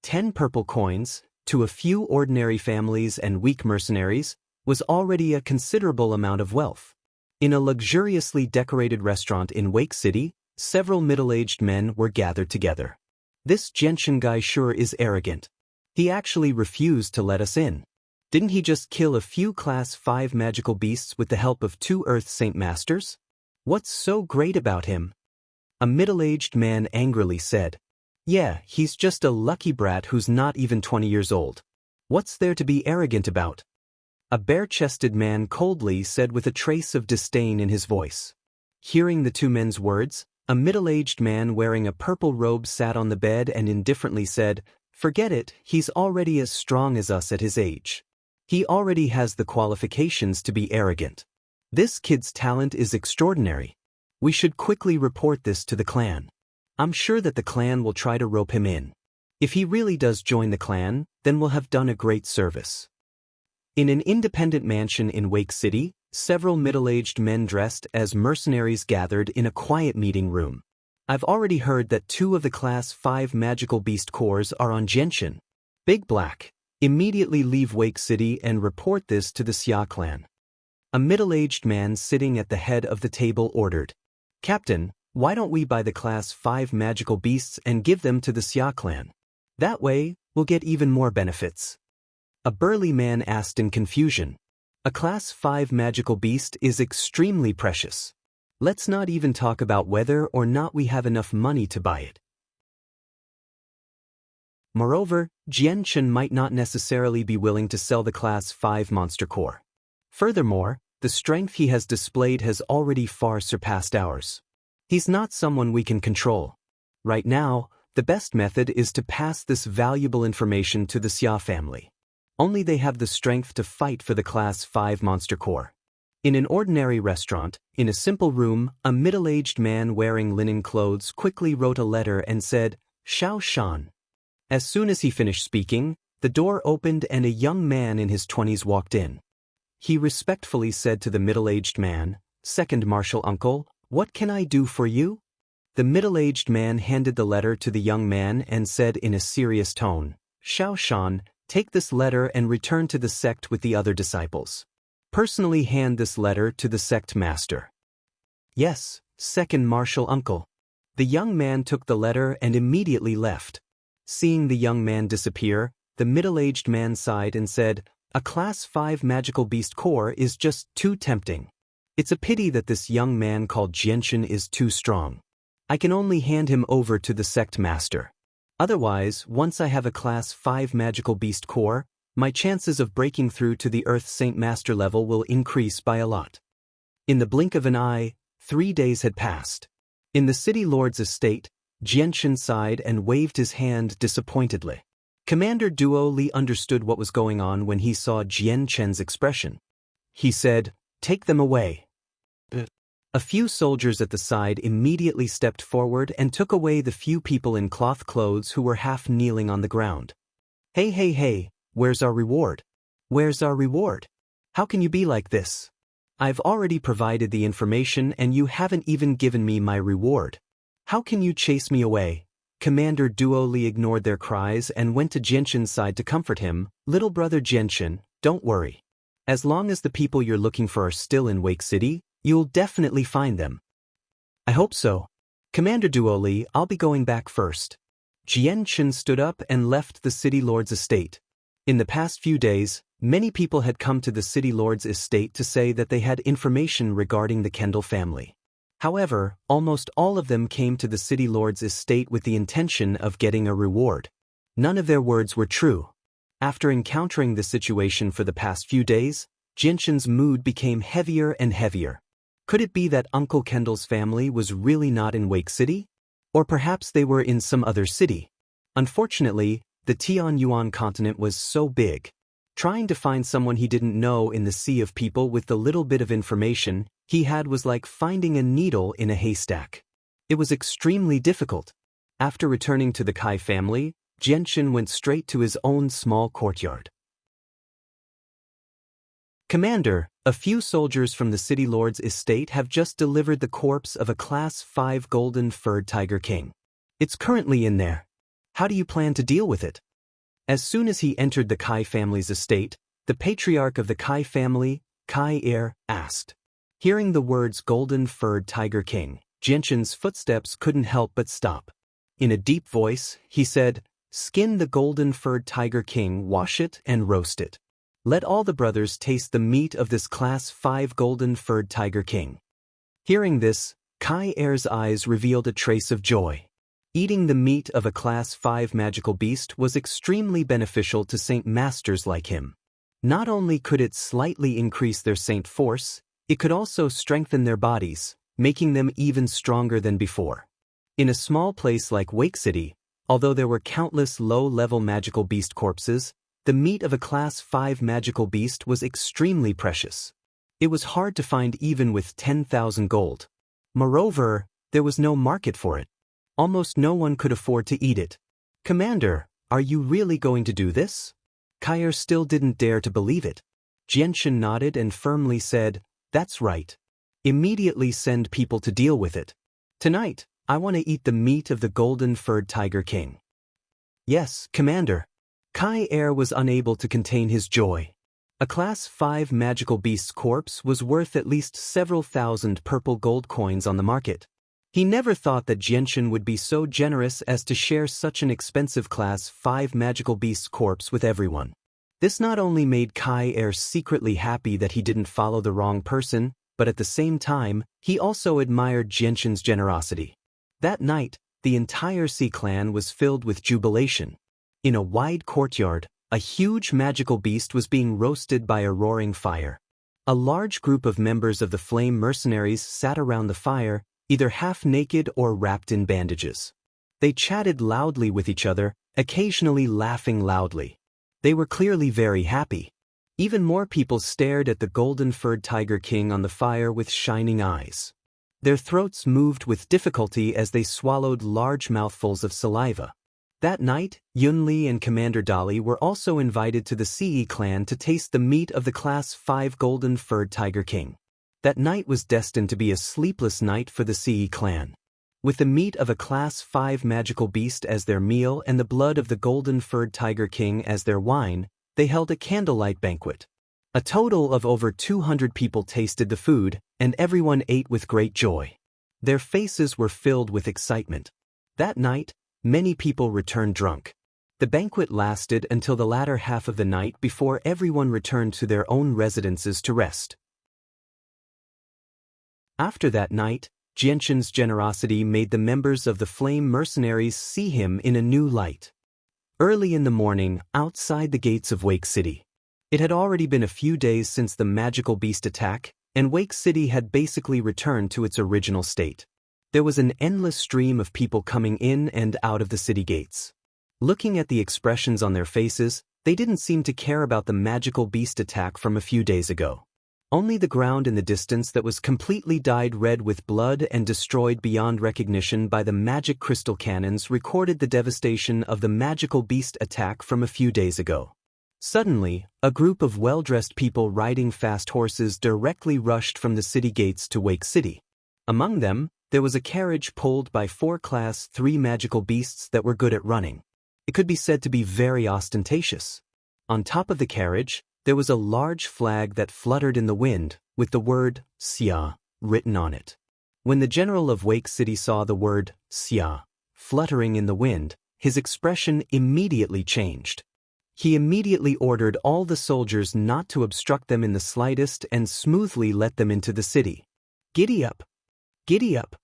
10 purple coins, to a few ordinary families and weak mercenaries, was already a considerable amount of wealth. In a luxuriously decorated restaurant in Wake City, several middle-aged men were gathered together. "This Jianchen guy sure is arrogant. He actually refused to let us in. Didn't he just kill a few Class 5 magical beasts with the help of 2 Earth Saint Masters? What's so great about him?" A middle-aged man angrily said, "Yeah, he's just a lucky brat who's not even 20 years old. What's there to be arrogant about?" A bare-chested man coldly said with a trace of disdain in his voice. Hearing the 2 men's words, a middle-aged man wearing a purple robe sat on the bed and indifferently said, "Forget it, he's already as strong as us at his age. He already has the qualifications to be arrogant. This kid's talent is extraordinary. We should quickly report this to the clan. I'm sure that the clan will try to rope him in. If he really does join the clan, then we'll have done a great service." In an independent mansion in Wake City, several middle-aged men dressed as mercenaries gathered in a quiet meeting room. "I've already heard that 2 of the Class 5 magical beast cores are on Jianchen. Big Black, immediately leave Wake City and report this to the Xia clan." A middle-aged man sitting at the head of the table ordered. "Captain, Why don't we buy the Class 5 magical beasts and give them to the Xia clan? That way, we'll get even more benefits. A burly man asked in confusion. A Class 5 magical beast is extremely precious. Let's not even talk about whether or not we have enough money to buy it. Moreover, Xianxia might not necessarily be willing to sell the Class 5 monster core. Furthermore, the strength he has displayed has already far surpassed ours. He's not someone we can control. Right now, the best method is to pass this valuable information to the Xia family. Only they have the strength to fight for the Class 5 monster core. In an ordinary restaurant, in a simple room, a middle-aged man wearing linen clothes quickly wrote a letter and said, "Xiao Shan." As soon as he finished speaking, the door opened and a young man in his 20s walked in. He respectfully said to the middle-aged man, "Second Martial Uncle, what can I do for you?" The middle-aged man handed the letter to the young man and said in a serious tone, "Xiao Shan, take this letter and return to the sect with the other disciples. Personally hand this letter to the sect master." "Yes, second Martial Uncle." The young man took the letter and immediately left. Seeing the young man disappear, the middle-aged man sighed and said, "A Class 5 magical beast core is just too tempting. It's a pity that this young man called Xianxia is too strong. I can only hand him over to the sect master. Otherwise, once I have a Class 5 magical beast core, my chances of breaking through to the Earth Saint Master level will increase by a lot." In the blink of an eye, 3 days had passed. In the city lord's estate, Xianxia sighed and waved his hand disappointedly. Commander Duo Li understood what was going on when he saw Xianxia's expression. He said, "Take them away." A few soldiers at the side immediately stepped forward and took away the few people in cloth clothes who were half kneeling on the ground. Hey, hey, hey, where's our reward? Where's our reward? How can you be like this? I've already provided the information and you haven't even given me my reward. How can you chase me away?" Commander Duo Li ignored their cries and went to Xianxia's side to comfort him. "Little brother Xianxia, don't worry. As long as the people you're looking for are still in Wake City, you'll definitely find them." "I hope so. Commander Duo Li, I'll be going back first." Xianxia stood up and left the city lord's estate. In the past few days, many people had come to the city lord's estate to say that they had information regarding the Kendall family. However, almost all of them came to the city lord's estate with the intention of getting a reward. None of their words were true. After encountering the situation for the past few days, Xianxia's mood became heavier and heavier. Could it be that Uncle Kendall's family was really not in Wake City? Or perhaps they were in some other city? Unfortunately, the Tianyuan continent was so big. Trying to find someone he didn't know in the sea of people with the little bit of information he had was like finding a needle in a haystack. It was extremely difficult. After returning to the Kai family, Xianxia went straight to his own small courtyard. "Commander, a few soldiers from the city lord's estate have just delivered the corpse of a Class 5 golden-furred tiger king. It's currently in there. How do you plan to deal with it?" As soon as he entered the Kai family's estate, the patriarch of the Kai family, Kai Er, asked. Hearing the words golden-furred tiger king, Xianxia's footsteps couldn't help but stop. In a deep voice, he said, "Skin the golden-furred tiger king, wash it, and roast it. Let all the brothers taste the meat of this Class 5 golden-furred tiger king." Hearing this, Kai Er's eyes revealed a trace of joy. Eating the meat of a Class 5 magical beast was extremely beneficial to Saint Masters like him. Not only could it slightly increase their Saint force, it could also strengthen their bodies, making them even stronger than before. In a small place like Wake City, although there were countless low-level magical beast corpses, the meat of a Class 5 magical beast was extremely precious. It was hard to find even with 10,000 gold. Moreover, there was no market for it. Almost no one could afford to eat it. "Commander, are you really going to do this?" Kaier still didn't dare to believe it. Xianxia nodded and firmly said, "That's right. Immediately send people to deal with it. Tonight, I want to eat the meat of the golden-furred tiger king." "Yes, Commander." Kai Er was unable to contain his joy. A Class 5 magical beast's corpse was worth at least several thousand purple gold coins on the market. He never thought that Xianxia would be so generous as to share such an expensive Class 5 magical beast's corpse with everyone. This not only made Kai Er secretly happy that he didn't follow the wrong person, but at the same time, he also admired Xianxia's generosity. That night, the entire Sea clan was filled with jubilation. In a wide courtyard, a huge magical beast was being roasted by a roaring fire. A large group of members of the Flame Mercenaries sat around the fire, either half-naked or wrapped in bandages. They chatted loudly with each other, occasionally laughing loudly. They were clearly very happy. Even more people stared at the golden-furred Tiger King on the fire with shining eyes. Their throats moved with difficulty as they swallowed large mouthfuls of saliva. That night, Yunli and Commander Dali were also invited to the Ce clan to taste the meat of the Class 5 golden-furred Tiger King. That night was destined to be a sleepless night for the Ce clan. With the meat of a Class 5 magical beast as their meal and the blood of the golden-furred Tiger King as their wine, they held a candlelight banquet. A total of over 200 people tasted the food, and everyone ate with great joy. Their faces were filled with excitement. That night, many people returned drunk. The banquet lasted until the latter half of the night before everyone returned to their own residences to rest. After that night, Xianxia's generosity made the members of the Flame Mercenaries see him in a new light. Early in the morning, outside the gates of Wake City. It had already been a few days since the magical beast attack, and Wake City had basically returned to its original state. There was an endless stream of people coming in and out of the city gates. Looking at the expressions on their faces, they didn't seem to care about the magical beast attack from a few days ago. Only the ground in the distance that was completely dyed red with blood and destroyed beyond recognition by the magic crystal cannons recorded the devastation of the magical beast attack from a few days ago. Suddenly, a group of well-dressed people riding fast horses directly rushed from the city gates to Wake City. Among them, there was a carriage pulled by 4 Class 3 magical beasts that were good at running. It could be said to be very ostentatious. On top of the carriage, there was a large flag that fluttered in the wind, with the word Xia written on it. When the general of Wake City saw the word Xia fluttering in the wind, his expression immediately changed. He immediately ordered all the soldiers not to obstruct them in the slightest and smoothly let them into the city. Giddy up! Giddy up!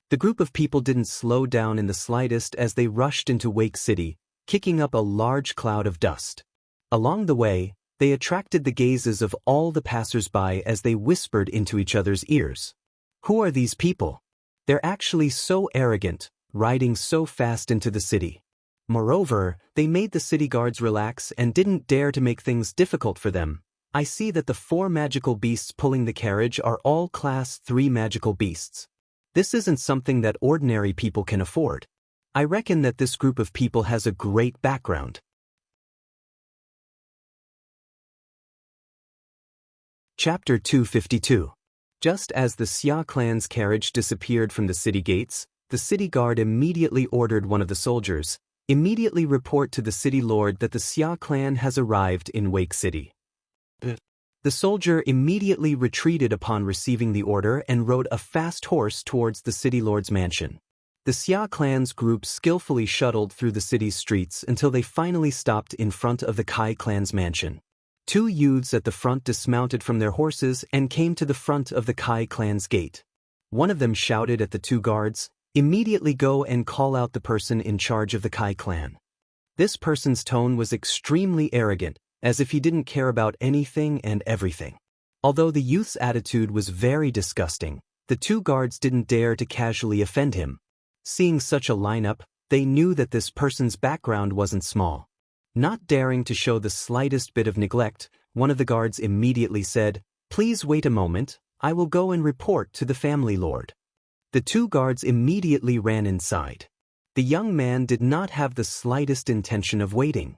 The group of people didn't slow down in the slightest as they rushed into Wake City, kicking up a large cloud of dust. Along the way, they attracted the gazes of all the passers-by as they whispered into each other's ears. Who are these people? They're actually so arrogant, riding so fast into the city. Moreover, they made the city guards relax and didn't dare to make things difficult for them. I see that the 4 magical beasts pulling the carriage are all Class 3 magical beasts. This isn't something that ordinary people can afford. I reckon that this group of people has a great background. Chapter 252. Just as the Xia clan's carriage disappeared from the city gates, the city guard immediately ordered one of the soldiers, "Immediately report to the city lord that the Xia clan has arrived in Wake City." The soldier immediately retreated upon receiving the order and rode a fast horse towards the city lord's mansion. The Xia clan's group skillfully shuttled through the city's streets until they finally stopped in front of the Kai clan's mansion. 2 youths at the front dismounted from their horses and came to the front of the Kai clan's gate. One of them shouted at the 2 guards, "Immediately go and call out the person in charge of the Kai clan." This person's tone was extremely arrogant, as if he didn't care about anything and everything. Although the youth's attitude was very disgusting, the 2 guards didn't dare to casually offend him. Seeing such a lineup, they knew that this person's background wasn't small. Not daring to show the slightest bit of neglect, one of the guards immediately said, "Please wait a moment, I will go and report to the family lord." The 2 guards immediately ran inside. The young man did not have the slightest intention of waiting.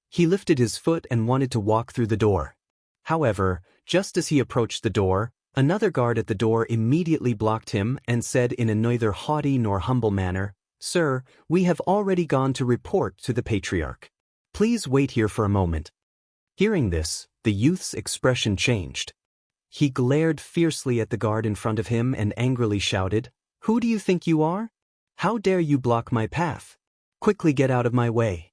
He lifted his foot and wanted to walk through the door. However, just as he approached the door, another guard at the door immediately blocked him and said in a neither haughty nor humble manner, "Sir, we have already gone to report to the patriarch. Please wait here for a moment." Hearing this, the youth's expression changed. He glared fiercely at the guard in front of him and angrily shouted, Who do you think you are? How dare you block my path? Quickly get out of my way.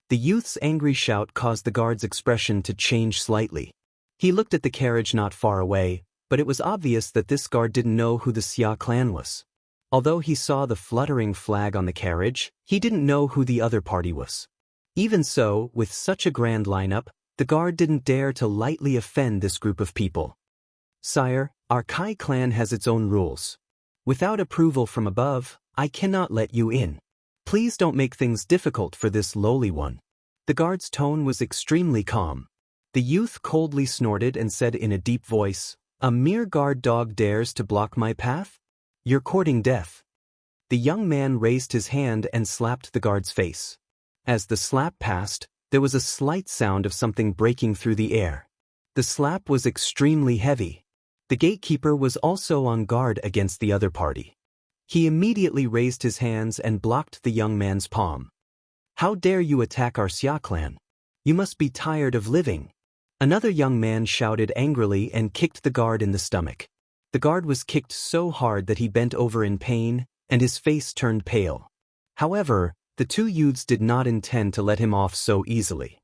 The youth's angry shout caused the guard's expression to change slightly. He looked at the carriage not far away, but it was obvious that this guard didn't know who the Xia clan was. Although he saw the fluttering flag on the carriage, he didn't know who the other party was. Even so, with such a grand lineup, the guard didn't dare to lightly offend this group of people. Sire, our Kai clan has its own rules. Without approval from above, I cannot let you in. Please don't make things difficult for this lowly one. The guard's tone was extremely calm. The youth coldly snorted and said in a deep voice, "A mere guard dog dares to block my path? You're courting death." The young man raised his hand and slapped the guard's face. As the slap passed, there was a slight sound of something breaking through the air. The slap was extremely heavy. The gatekeeper was also on guard against the other party. He immediately raised his hands and blocked the young man's palm. "How dare you attack our Xia clan? You must be tired of living." Another young man shouted angrily and kicked the guard in the stomach. The guard was kicked so hard that he bent over in pain, and his face turned pale. However, the two youths did not intend to let him off so easily.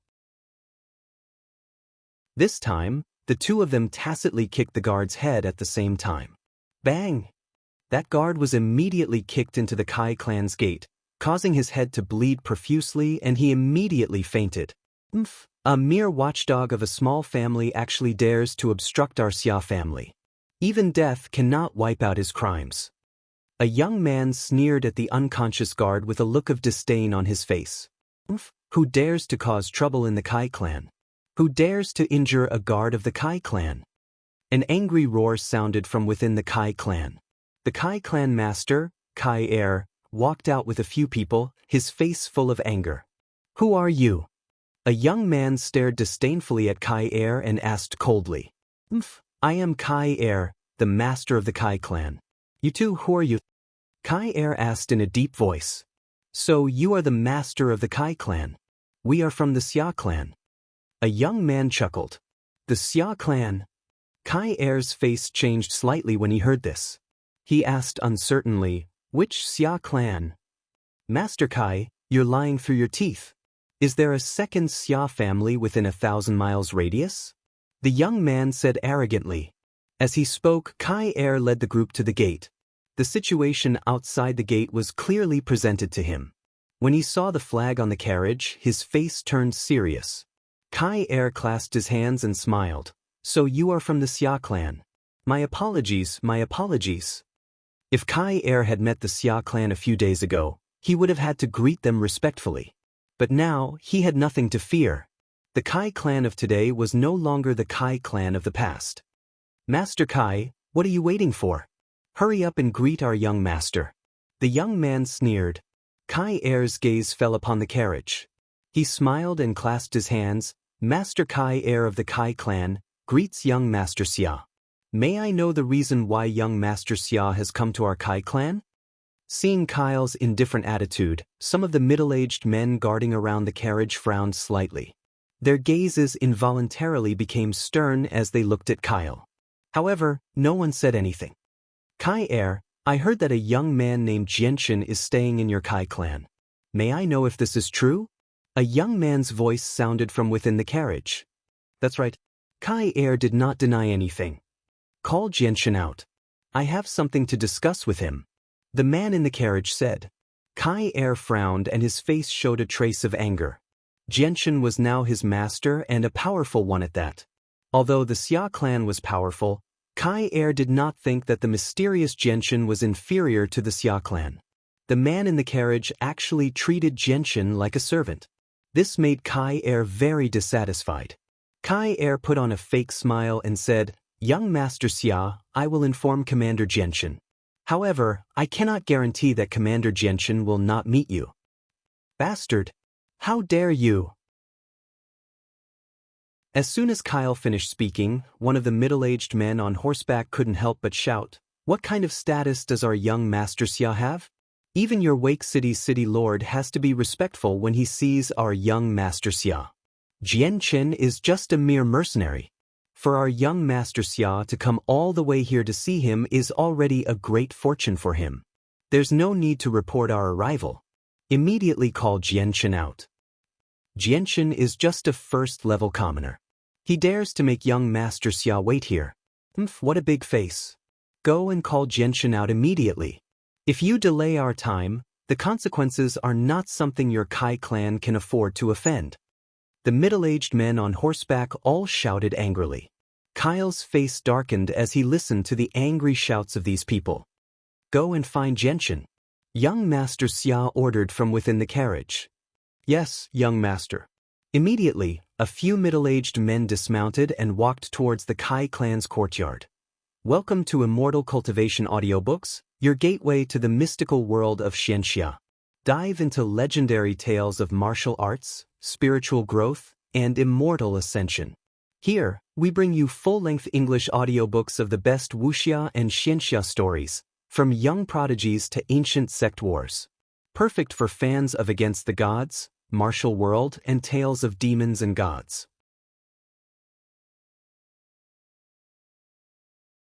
This time, the two of them tacitly kicked the guard's head at the same time. Bang! That guard was immediately kicked into the Kai clan's gate, causing his head to bleed profusely, and he immediately fainted. A mere watchdog of a small family actually dares to obstruct our Xia family. Even death cannot wipe out his crimes. A young man sneered at the unconscious guard with a look of disdain on his face. Who dares to cause trouble in the Kai clan? Who dares to injure a guard of the Kai clan? An angry roar sounded from within the Kai clan. The Kai clan master, Kai Er, walked out with a few people, his face full of anger. "Who are you?" A young man stared disdainfully at Kai Er and asked coldly. "I am Kai Er, the master of the Kai clan." "You two, who are you?" Kai Er asked in a deep voice. "So you are the master of the Kai clan. We are from the Xia clan." A young man chuckled. "The Xia clan?" Kai Er's face changed slightly when he heard this. He asked uncertainly, "Which Xia clan?" "Master Kai, you're lying through your teeth. Is there a second Xia family within 1,000 miles radius?" The young man said arrogantly. As he spoke, Kai Er led the group to the gate. The situation outside the gate was clearly presented to him. When he saw the flag on the carriage, his face turned serious. Kai Er clasped his hands and smiled. "So you are from the Xia clan. My apologies, my apologies." If Kai Er had met the Xia clan a few days ago, he would have had to greet them respectfully. But now, he had nothing to fear. The Kai clan of today was no longer the Kai clan of the past. "Master Kai, what are you waiting for? Hurry up and greet our young master." The young man sneered. Kai Er's gaze fell upon the carriage. He smiled and clasped his hands. "Master Kai Er of the Kai clan greets young Master Xia. May I know the reason why young Master Xia has come to our Kai clan?" Seeing Kyle's indifferent attitude, some of the middle-aged men guarding around the carriage frowned slightly. Their gazes involuntarily became stern as they looked at Kyle. However, no one said anything. "Kai Er, I heard that a young man named Xianxia is staying in your Kai clan. May I know if this is true?" A young man's voice sounded from within the carriage. "That's right." Kai Er did not deny anything. "Call Xianxia out. I have something to discuss with him," the man in the carriage said. Kai Er frowned and his face showed a trace of anger. Xianxia was now his master and a powerful one at that. Although the Xia clan was powerful, Kai Er did not think that the mysterious Xianxia was inferior to the Xia clan. The man in the carriage actually treated Xianxia like a servant. This made Kai Er very dissatisfied. Kai Er put on a fake smile and said, "Young Master Xia, I will inform Commander Xianxia. However, I cannot guarantee that Commander Xianxia will not meet you." "Bastard! How dare you!" As soon as Kyle finished speaking, one of the middle-aged men on horseback couldn't help but shout, "What kind of status does our young Master Xia have? Even your Wake City's city lord has to be respectful when he sees our young Master Xia. Xianxia is just a mere mercenary." For our young Master Xia to come all the way here to see him is already a great fortune for him. There's no need to report our arrival. Immediately call Xianxia out. Xianxia is just a first-level commoner. He dares to make young Master Xia wait here. What a big face. Go and call Xianxia out immediately. If you delay our time, the consequences are not something your Kai clan can afford to offend. The middle-aged men on horseback all shouted angrily. Kyle's face darkened as he listened to the angry shouts of these people. Go and find Xianxia. Young Master Xia ordered from within the carriage. Yes, young master. Immediately, a few middle-aged men dismounted and walked towards the Kai clan's courtyard. Welcome to Immortal Cultivation Audiobooks, your gateway to the mystical world of Xianxia. Dive into legendary tales of martial arts, spiritual growth, and immortal ascension. Here, we bring you full-length English audiobooks of the best Wuxia and Xianxia stories, from young prodigies to ancient sect wars. Perfect for fans of Against the Gods, martial world, and tales of demons and gods.